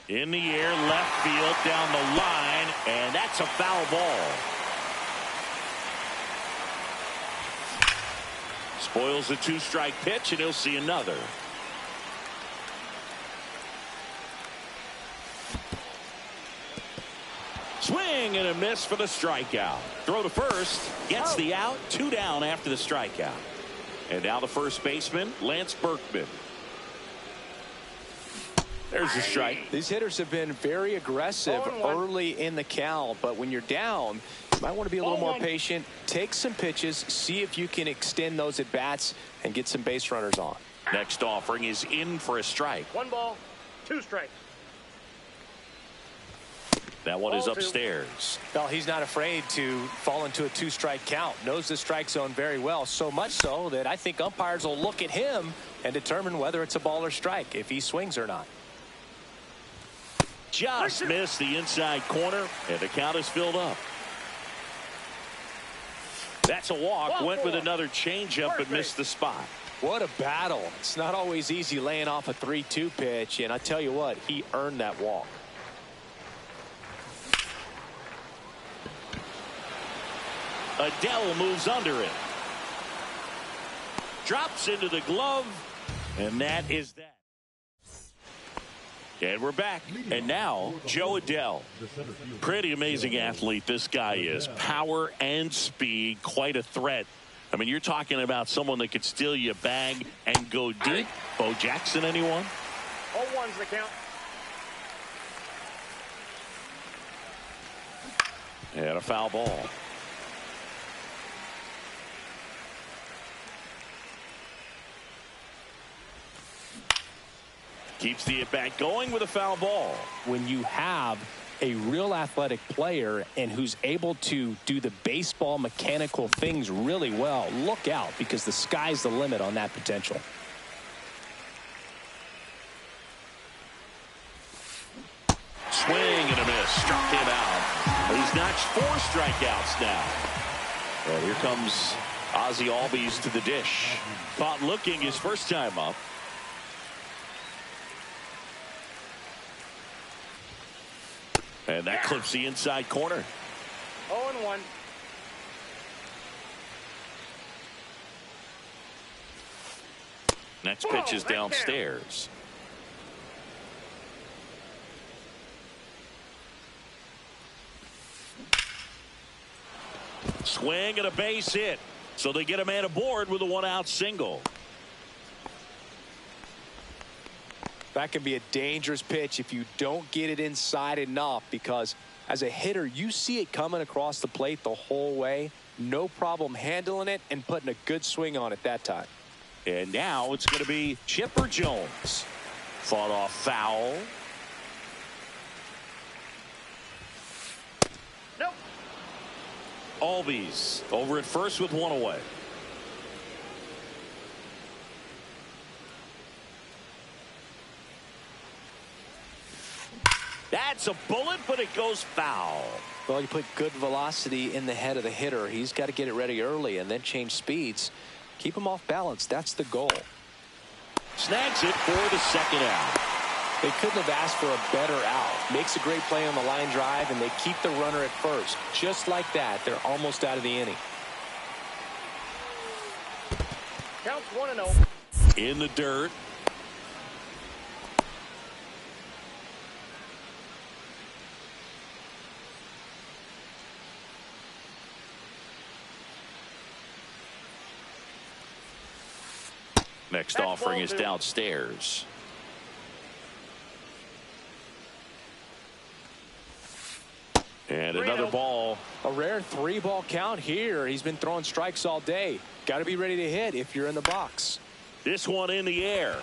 In the air, left field, down the line, and that's a foul ball. Spoils the 2-strike pitch, and he'll see another. Swing and a miss for the strikeout. Throw to first, gets the out, 2 down after the strikeout. And now the first baseman, Lance Berkman. There's a strike. These hitters have been very aggressive early in the count, but when you're down, you might want to be a little more patient. Take some pitches, see if you can extend those at bats and get some base runners on. Next offering is in for a strike. 1 ball, 2 strikes. That one is upstairs. Well, he's not afraid to fall into a 2-strike count. Knows the strike zone very well. So much so that I think umpires will look at him and determine whether it's a ball or strike, if he swings or not. Just missed the inside corner, and the count is filled up. That's a walk. Went with another changeup, but missed the spot. What a battle. It's not always easy laying off a 3-2 pitch, and I tell you what, he earned that walk. Adele moves under it. Drops into the glove, and that is that. And we're back. And now, Joe Adele. Pretty amazing athlete this guy is. Power and speed, quite a threat. I mean, you're talking about someone that could steal you a bag and go deep. Bo Jackson, anyone? 0-1's the count. And a foul ball. Keeps the at-bat going with a foul ball. When you have a real athletic player and who's able to do the baseball mechanical things really well, look out, because the sky's the limit on that potential. Swing and a miss. Struck him out. He's notched 4 strikeouts now. And here comes Ozzie Albies to the dish. Caught looking his first time up. And that clips the inside corner. 0-1. Next pitch is downstairs. Swing and a base hit. So they get a man aboard with a 1-out single. That can be a dangerous pitch if you don't get it inside enough, because as a hitter, you see it coming across the plate the whole way. No problem handling it and putting a good swing on it that time. And now it's going to be Chipper Jones. Fought off foul. Nope. Albies over at first with one away. That's a bullet, but it goes foul. Well, you put good velocity in the head of the hitter. He's got to get it ready early and then change speeds. Keep him off balance. That's the goal. Snags it for the second out. They couldn't have asked for a better out. Makes a great play on the line drive, and they keep the runner at first. Just like that, they're almost out of the inning. Counts 1-0. In the dirt. Next offering is downstairs. And another ball. A rare 3-ball count here. He's been throwing strikes all day. Got to be ready to hit if you're in the box. This one in the air.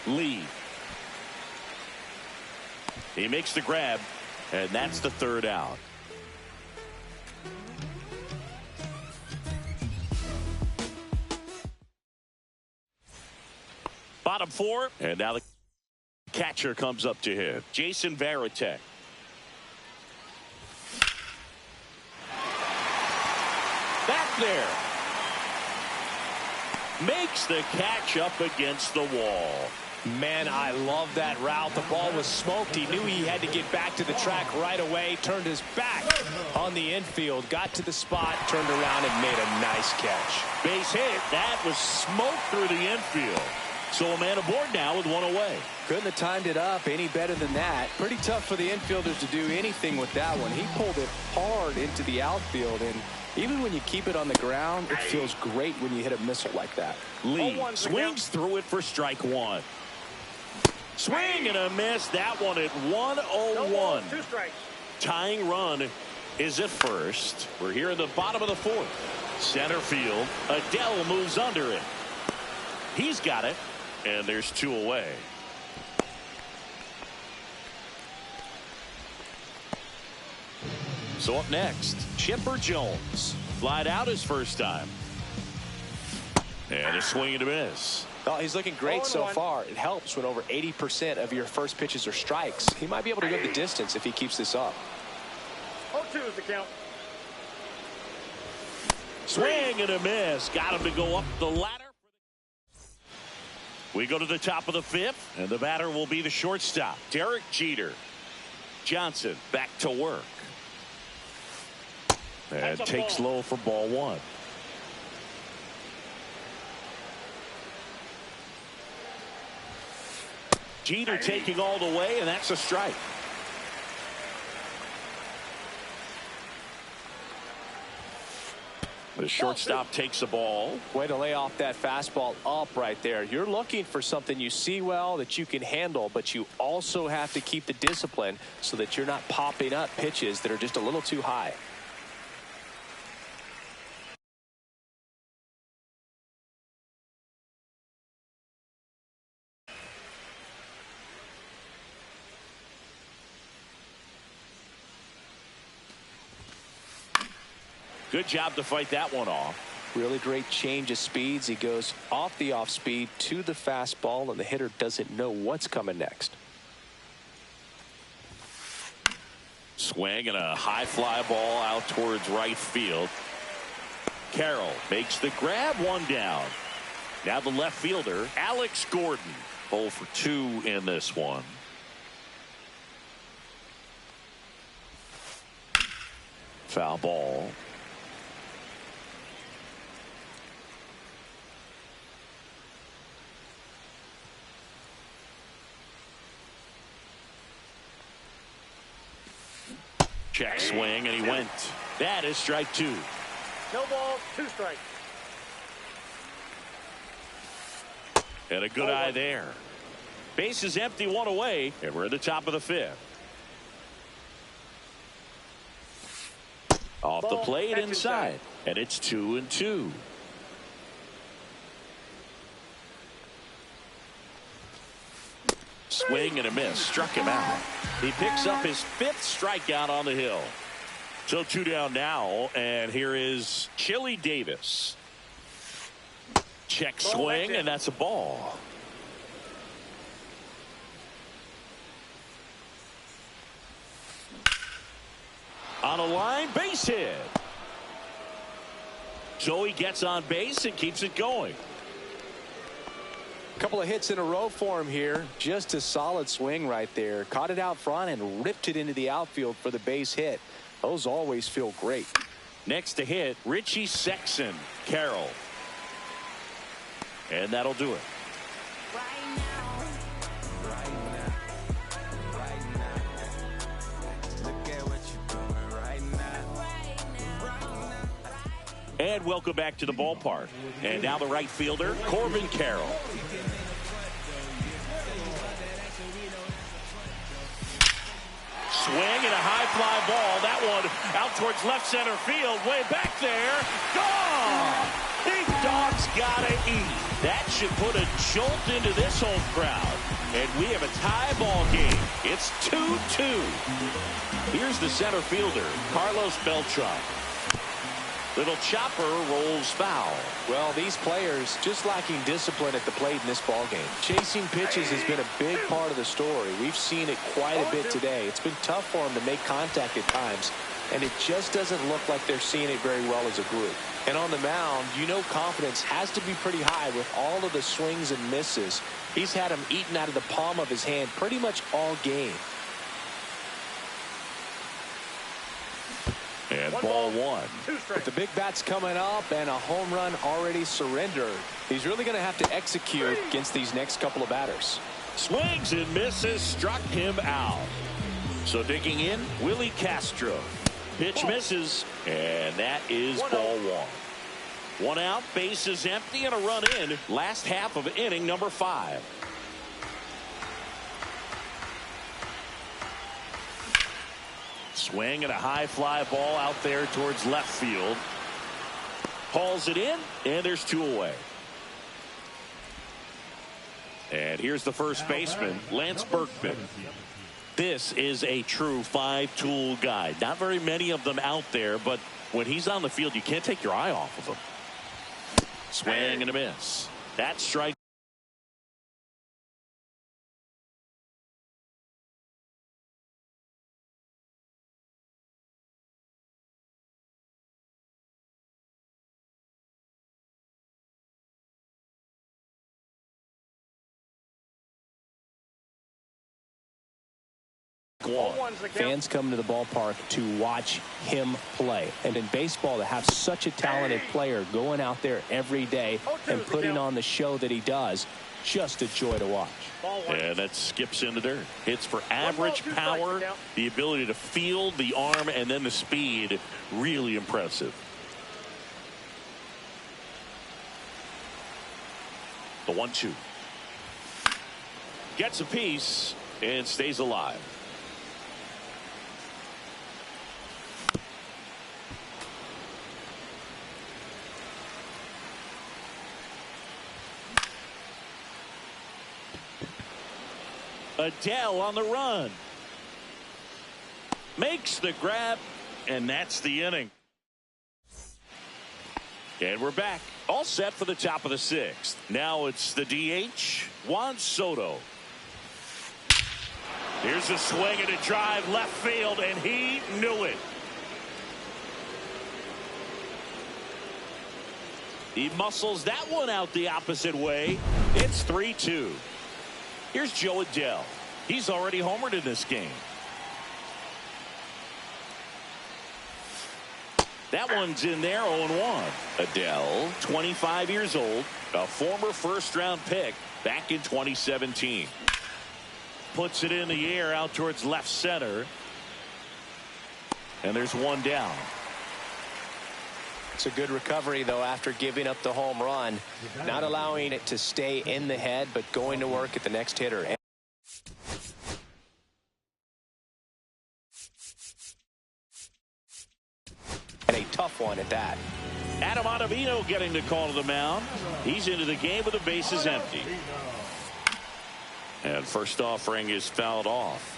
Lee. He makes the grab, and that's the third out. Bottom four, and now the catcher comes up to hit. Jason Varitek. Back there. Makes the catch up against the wall. Man, I love that route. The ball was smoked. He knew he had to get back to the track right away. Turned his back on the infield. Got to the spot, turned around, and made a nice catch. Base hit. That was smoked through the infield. So a man aboard now with one away. Couldn't have timed it up any better than that. Pretty tough for the infielders to do anything with that one. He pulled it hard into the outfield, and even when you keep it on the ground, it feels great when you hit a missile like that. Lee swings through it for strike one. Swing and a miss. That one at 101. 2 strikes. Tying run is at first. We're here in the bottom of the fourth. Center field. Adele moves under it. He's got it. And there's 2 away. So up next, Chipper Jones. Flied out his first time. And a swing and a miss. Well, he's looking great so far. It helps when over 80% of your first pitches are strikes. He might be able to go the distance if he keeps this up. 0-2 is the count. Swing and a miss. Got him to go up the ladder. We go to the top of the fifth, and the batter will be the shortstop, Derek Jeter. Johnson back to work. And takes low for ball one. Jeter taking all the way, and that's a strike. The shortstop takes the ball. Way to lay off that fastball up right there. You're looking for something you see well that you can handle, but you also have to keep the discipline so that you're not popping up pitches that are just a little too high. Good job to fight that one off. Really great change of speeds. He goes off the off speed to the fastball, and the hitter doesn't know what's coming next. Swing and a high fly ball out towards right field. Carroll makes the grab, one down. Now the left fielder, Alex Gordon. 0 for 2 in this one. Foul ball. Check swing, and he went. That is strike 2. No ball, 2 strikes. And a good eye there. Base is empty, 1 away, and we're at the top of the 5th. Off the plate inside, and it's 2-2. Swing and a miss, struck him out. He picks up his 5th strikeout on the hill. So 2 down now, and here is Chili Davis. Check swing, and that's a ball. On a line, base hit. So he gets on base and keeps it going. A couple of hits in a row for him here. Just a solid swing right there. Caught it out front and ripped it into the outfield for the base hit. Those always feel great. Next to hit, Richie Sexson, Carroll. And that'll do it. And welcome back to the ballpark. And now the right fielder, Corbin Carroll. Swing and a high fly ball. That one out towards left center field. Way back there. Gone! Big dog's gotta eat. That should put a jolt into this home crowd. And we have a tie ball game. It's 2-2. Here's the center fielder, Carlos Beltran. Little chopper rolls foul. Well, these players just lacking discipline at the plate in this ballgame. Chasing pitches has been a big part of the story. We've seen it quite a bit today. It's been tough for them to make contact at times, and it just doesn't look like they're seeing it very well as a group. And on the mound, you know confidence has to be pretty high with all of the swings and misses. He's had them eaten out of the palm of his hand pretty much all game. And ball 1. With the big bats coming up and a home run already surrendered, he's really going to have to execute against these next couple of batters. Swings and misses, struck him out. So digging in, Willie Castro. Pitch misses, and that is ball 1. 1 out, base is empty, and a run in. Last half of inning number 5. Swing and a high fly ball out there towards left field. Hauls it in, and there's 2 away. And here's the first baseman, Lance Berkman. This is a true 5-tool guy. Not very many of them out there, but when he's on the field, you can't take your eye off of him. Swing and a miss. That's strike. Fans come to the ballpark to watch him play. And in baseball, to have such a talented player going out there every day and putting on the show that he does, just a joy to watch. And that skips in the dirt. Hits for average power, the ability to field, the arm, and then the speed. Really impressive. The 1-2. Gets a piece and stays alive. Adele on the run. Makes the grab, and that's the inning. And we're back. All set for the top of the 6th. Now it's the DH, Juan Soto. Here's a swing and a drive left field, and he knew it. He muscles that one out the opposite way. It's 3-2. Here's Joe Adele. He's already homered in this game. That one's in there, 0-1. Adele, 25 years old, a former first-round pick back in 2017. Puts it in the air out towards left center. And there's one down. It's a good recovery, though, after giving up the home run. Not allowing it to stay in the head, but going to work at the next hitter. And a tough one at that. Adam Ottavino getting the call to the mound. He's into the game with the bases empty. And first offering is fouled off.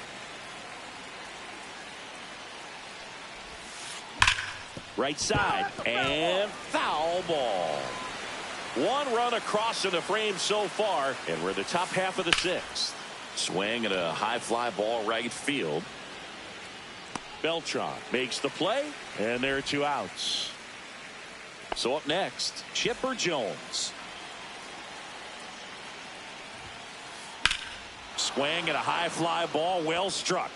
Right side, and foul ball. One run across in the frame so far, and we're in the top half of the sixth. Swing and a high fly ball right field. Beltran makes the play, and there are 2 outs. So up next, Chipper Jones. Swing and a high fly ball, well struck.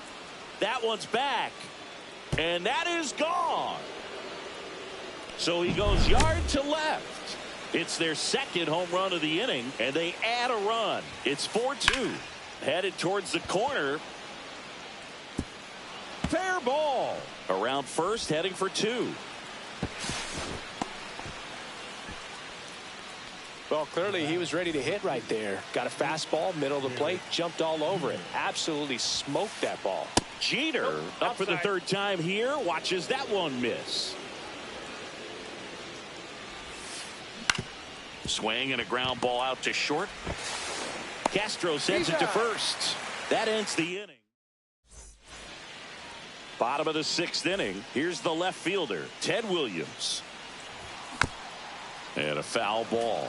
That one's back, and that is gone. So he goes yard to left. It's their second home run of the inning, and they add a run. It's 4-2. Headed towards the corner. Fair ball. Around first, heading for 2. Well, clearly he was ready to hit right there. Got a fastball, middle of the plate, jumped all over it. Absolutely smoked that ball. Jeter, up for the 3rd time here, watches that one miss. Swing and a ground ball out to short. Castro sends it to first. That ends the inning. Bottom of the 6th inning. Here's the left fielder, Ted Williams. And a foul ball.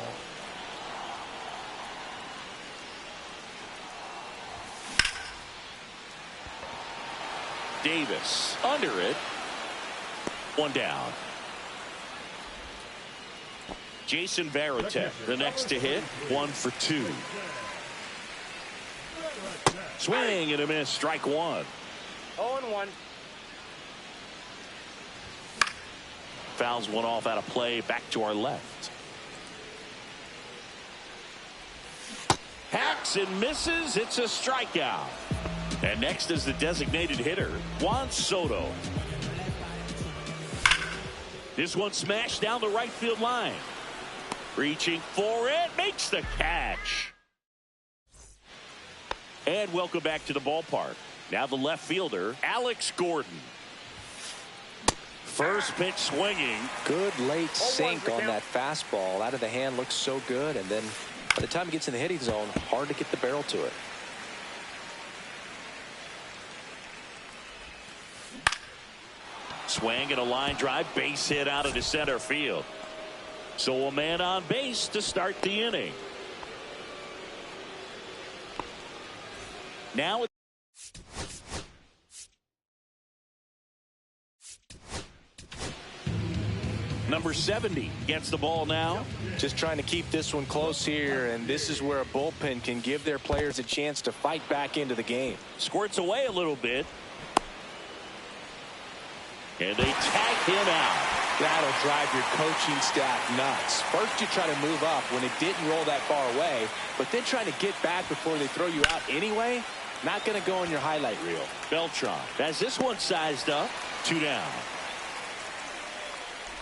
Davis under it. One down. Jason Varitek, the next to hit, 1 for 2. Swing and a miss, strike 1. 0-1. Fouls one off out of play, back to our left. Hacks and misses, it's a strikeout. And next is the designated hitter, Juan Soto. This one smashed down the right field line. Reaching for it, makes the catch. And welcome back to the ballpark. Now the left fielder, Alex Gordon. First pitch swinging. Good late sink on that fastball. Out of the hand, looks so good. And then by the time it gets in the hitting zone, hard to get the barrel to it. Swing and a line drive, base hit out into center field. So a man on base to start the inning. Now number 70 gets the ball now. Just trying to keep this one close here, and this is where a bullpen can give their players a chance to fight back into the game. Squirts away a little bit. And they tag him out. That'll drive your coaching staff nuts. First you try to move up when it didn't roll that far away, but then trying to get back before they throw you out anyway, not going to go on your highlight reel. Beltran has this one sized up. 2 down.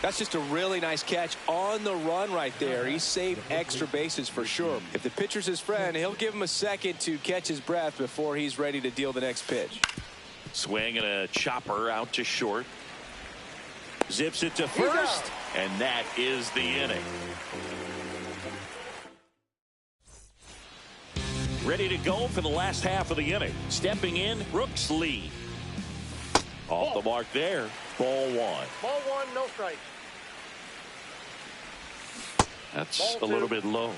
That's just a really nice catch on the run right there. He saved extra bases for sure. If the pitcher's his friend, he'll give him a second to catch his breath before he's ready to deal the next pitch. Swing and a chopper out to short. Zips it to first, and that is the inning. Ready to go for the last half of the inning. Stepping in, Brooks Lee. Off the mark there. Ball 1. Ball 1, no strike. That's a little bit low.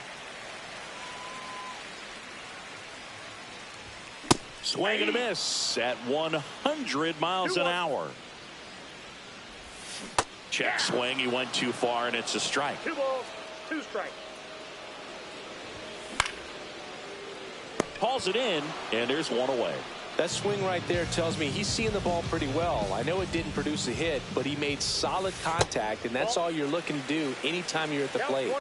Swing and a miss at 100 miles an hour. Check swing. He went too far, and it's a strike. 2 balls, 2 strikes. Hauls it in, and there's one away. That swing right there tells me he's seeing the ball pretty well. I know it didn't produce a hit, but he made solid contact, and that's all you're looking to do anytime you're at the plate.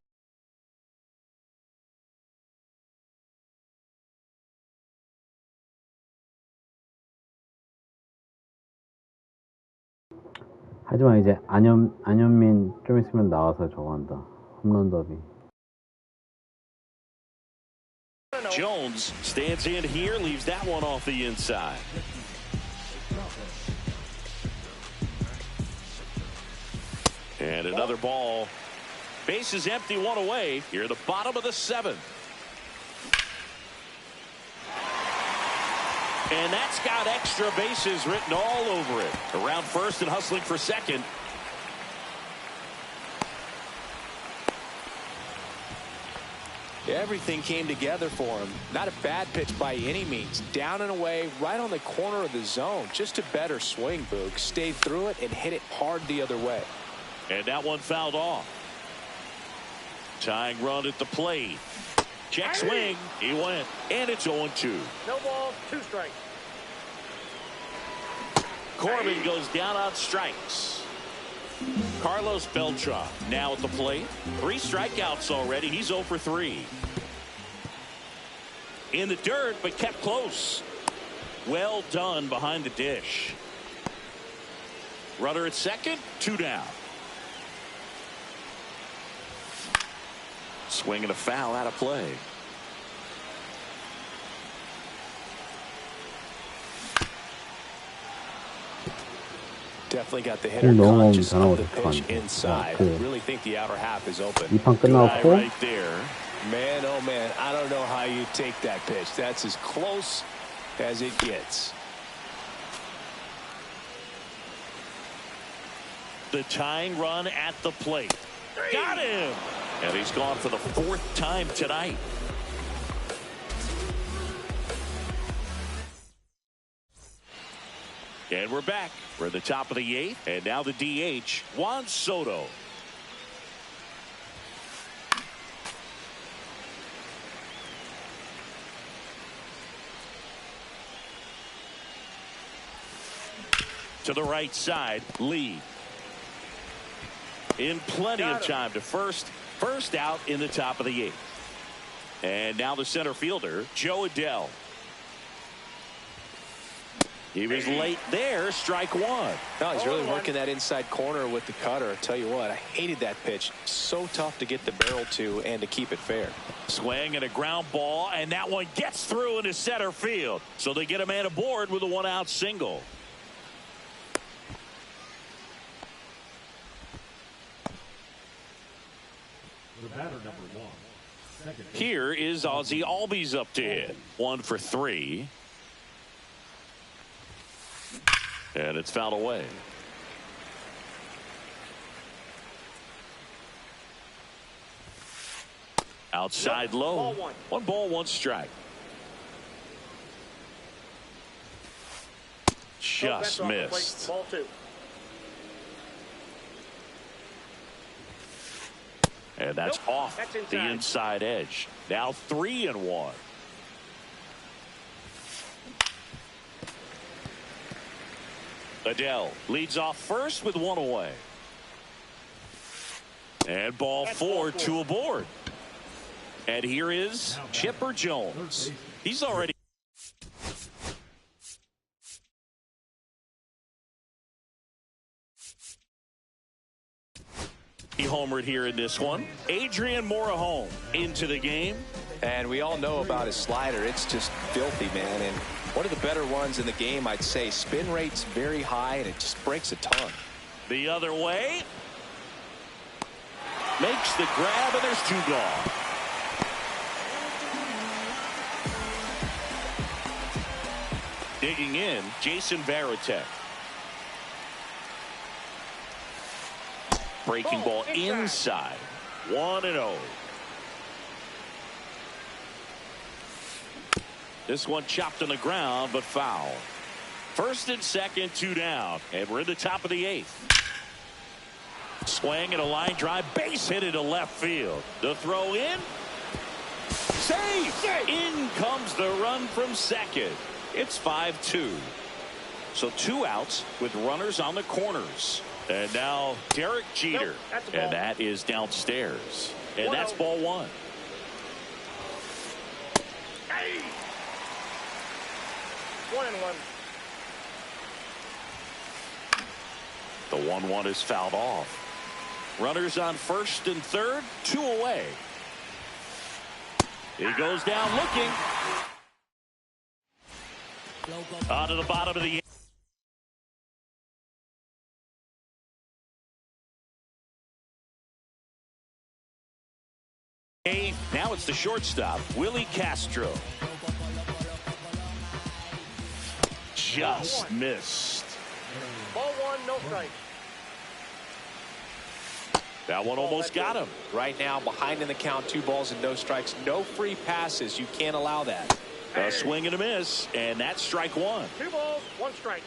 하지만 이제 안현민 좀 있으면 나와서 저거 한다. 홈런 더비. Jones stands in here, leaves that one off the inside. And another ball. Bases empty, one away. Here at the bottom of the seventh. And that's got extra bases written all over it. Around first and hustling for second. Everything came together for him. Not a bad pitch by any means. Down and away, right on the corner of the zone. Just a better swing, Boog. Stayed through it and hit it hard the other way. And that one fouled off. Tying run at the plate. Check swing. He went. And it's 0-2. No ball, 2 strikes. Corbin goes down on strikes. Carlos Beltran now at the plate. 3 strikeouts already. He's 0 for 3. In the dirt, but kept close. Well done behind the dish. Runner at second, 2 down. Swing and a foul out of play. Definitely got the hitter conscious of the pitch inside. Really think the outer half is open. 2판 끝나고 Right there. Man, oh man, I don't know how you take that pitch. That's as close as it gets. The tying run at the plate. Got him! And he's gone for the 4th time tonight. And we're back. We're at the top of the 8th. And now the DH, Juan Soto. To the right side, Lee. In plenty of time to first out in the top of the 8th. And now the center fielder, Joe Adell. He was late there, strike 1. No, he's really working that inside corner with the cutter. I tell you what, I hated that pitch. So tough to get the barrel to and to keep it fair. Swing and a ground ball, and that one gets through into center field. So they get a man aboard with a 1-out single. The batter number 1. Second. Here is Ozzie Albies up to hit. 1 for 3. And it's fouled away. Outside low. Ball 1. 1 ball, 1 strike. Just missed. Ball 2. And that's off That's the inside edge. Now 3-1. Adell leads off first with 1 away. And ball 4, 2 aboard. And here is Chipper Jones. He's already. He homered here in this one. Adrian Morejon into the game. And we all know about his slider. It's just filthy, man. And one of the better ones in the game, I'd say. Spin rate's very high, and it just breaks a ton. The other way. Makes the grab, and there's 2 gone. Digging in, Jason Varitek. Breaking ball inside. 1-0. This one chopped on the ground, but foul. First and second, 2 down. And we're in the top of the 8th. Swing and a line drive. Base hit into left field. The throw in. Safe. In comes the run from second. It's 5-2. So 2 outs with runners on the corners. And now Derek Jeter. And that is downstairs. And that's ball 1. Hey. 1-1. The 1-1 is fouled off. Runners on first and third, 2 away. He goes down looking. Onto the bottom of the eighth. Now it's the shortstop, Willie Castro. Just missed. Ball 1, no strike. That one almost got him. Right now, behind in the count, 2 balls and no strikes. No free passes. You can't allow that. A swing and a miss, and that's strike 1. 2 balls, 1 strike.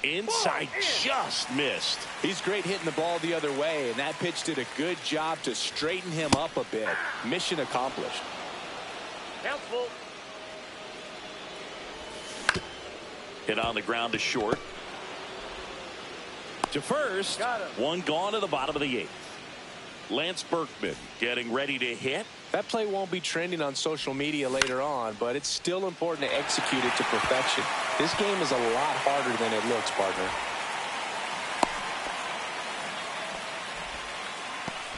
Inside, just missed. He's great hitting the ball the other way, and that pitch did a good job to straighten him up a bit. Mission accomplished. Count's full. Hit on the ground to short. To first, one gone to the bottom of the 8th. Lance Berkman getting ready to hit. That play won't be trending on social media later on, but it's still important to execute it to perfection. This game is a lot harder than it looks, partner.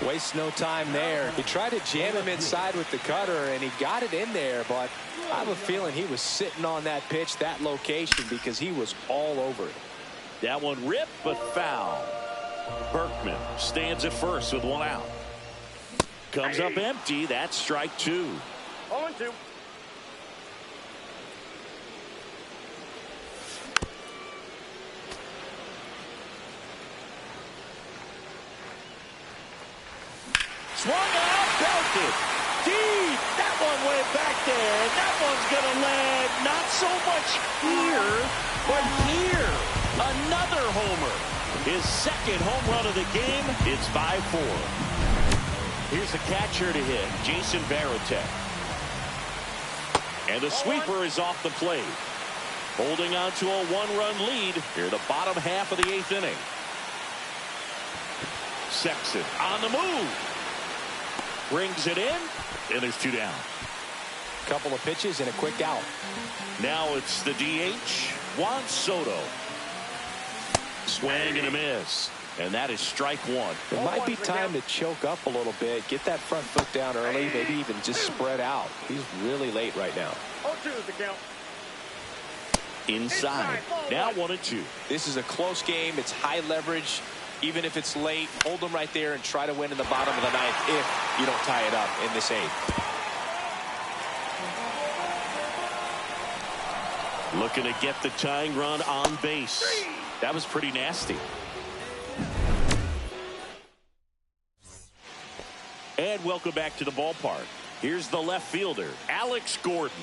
Wastes no time there. He tried to jam him inside with the cutter, and he got it in there, but I have a feeling he was sitting on that pitch, that location, because he was all over it. That one ripped, but foul. Berkman stands at first with 1 out. Comes up empty. That's strike 2. 0-2. Swung out, belted. Deep. That one went back there. And that one's going to land not so much here, but here. Another homer. His second home run of the game. It's 5-4. Here's the catcher to hit, Jason Varitek. And the sweeper is off the plate. Holding on to a 1-run lead here the bottom half of the 8th inning. Sexton on the move. Brings it in, and there's 2 down. Couple of pitches and a quick out. Now it's the DH, Juan Soto. Swing and a miss. And that is strike 1. It might be time to choke up a little bit, get that front foot down early, maybe even just spread out. He's really late right now. 0-2 is the count. Inside. Now 1-2. This is a close game. It's high leverage. Even if it's late, hold them right there and try to win in the bottom of the 9th if you don't tie it up in this 8th. Looking to get the tying run on base. That was pretty nasty. And welcome back to the ballpark. Here's the left fielder, Alex Gordon.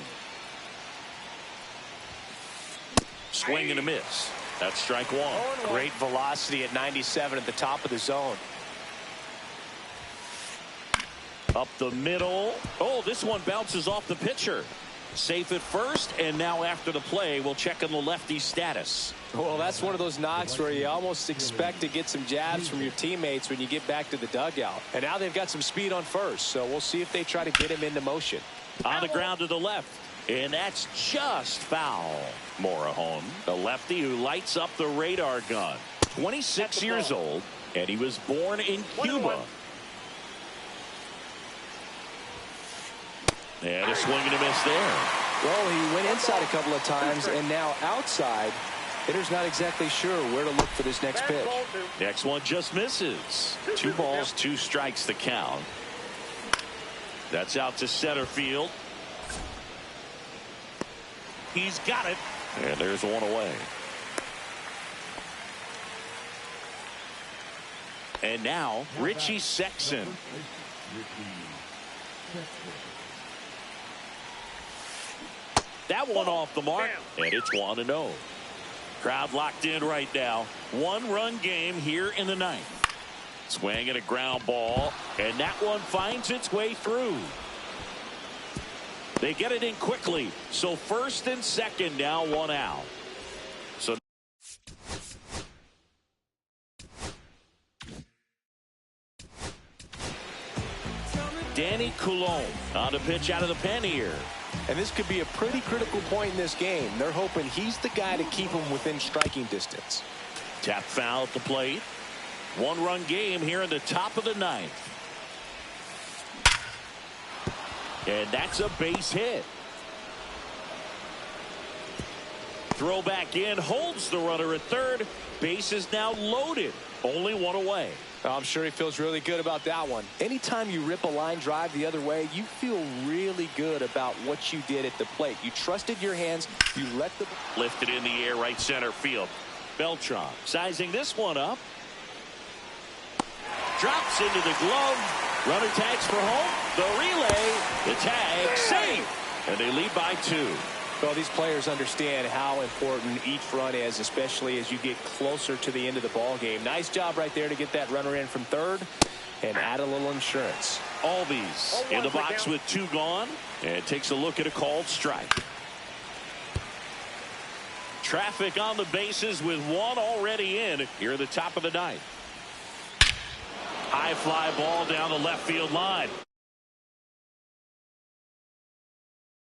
Swing and a miss. That's strike 1. Great velocity at 97 at the top of the zone. Up the middle. Oh, this one bounces off the pitcher. Safe at first, and now after the play, we'll check on the lefty's status. Well, that's one of those knocks where you almost expect to get some jabs from your teammates when you get back to the dugout. And now they've got some speed on first, so we'll see if they try to get him into motion. On the ground to the left, and that's just foul. Morejon, the lefty who lights up the radar gun. 26 years old, and he was born in Cuba. And a swing and a miss there. Well, he went inside a couple of times, and now outside. Hitter's not exactly sure where to look for this next pitch. Next one just misses. 2 balls, 2 strikes to count. That's out to center field. He's got it. And there's 1 away. And now, Richie Sexton. That one off the mark, and it's 1-0. Crowd locked in right now. 1-run game here in the 9th. Swing and a ground ball, and that one finds its way through. They get it in quickly, so first and second now 1 out. So Danny Coulomb on the pitch out of the pen here. And this could be a pretty critical point in this game. They're hoping he's the guy to keep them within striking distance. Tap foul at the plate. One-run game here in the top of the ninth. And that's a base hit. Throw back in, holds the runner at third. Base is now loaded. Only one away. I'm sure he feels really good about that one. Anytime you rip a line drive the other way, you feel really good about what you did at the plate. You trusted your hands. You let the lifted in the air, right center field. Beltran sizing this one up. Drops into the glove. Runner tags for home. The relay. The tag. Safe. And they lead by 2. Well, these players understand how important each run is, especially as you get closer to the end of the ball game. Nice job right there to get that runner in from third and add a little insurance. Albies in the box with 2 gone and takes a look at a called strike. Traffic on the bases with 1 already in here at the top of the ninth. High fly ball down the left field line.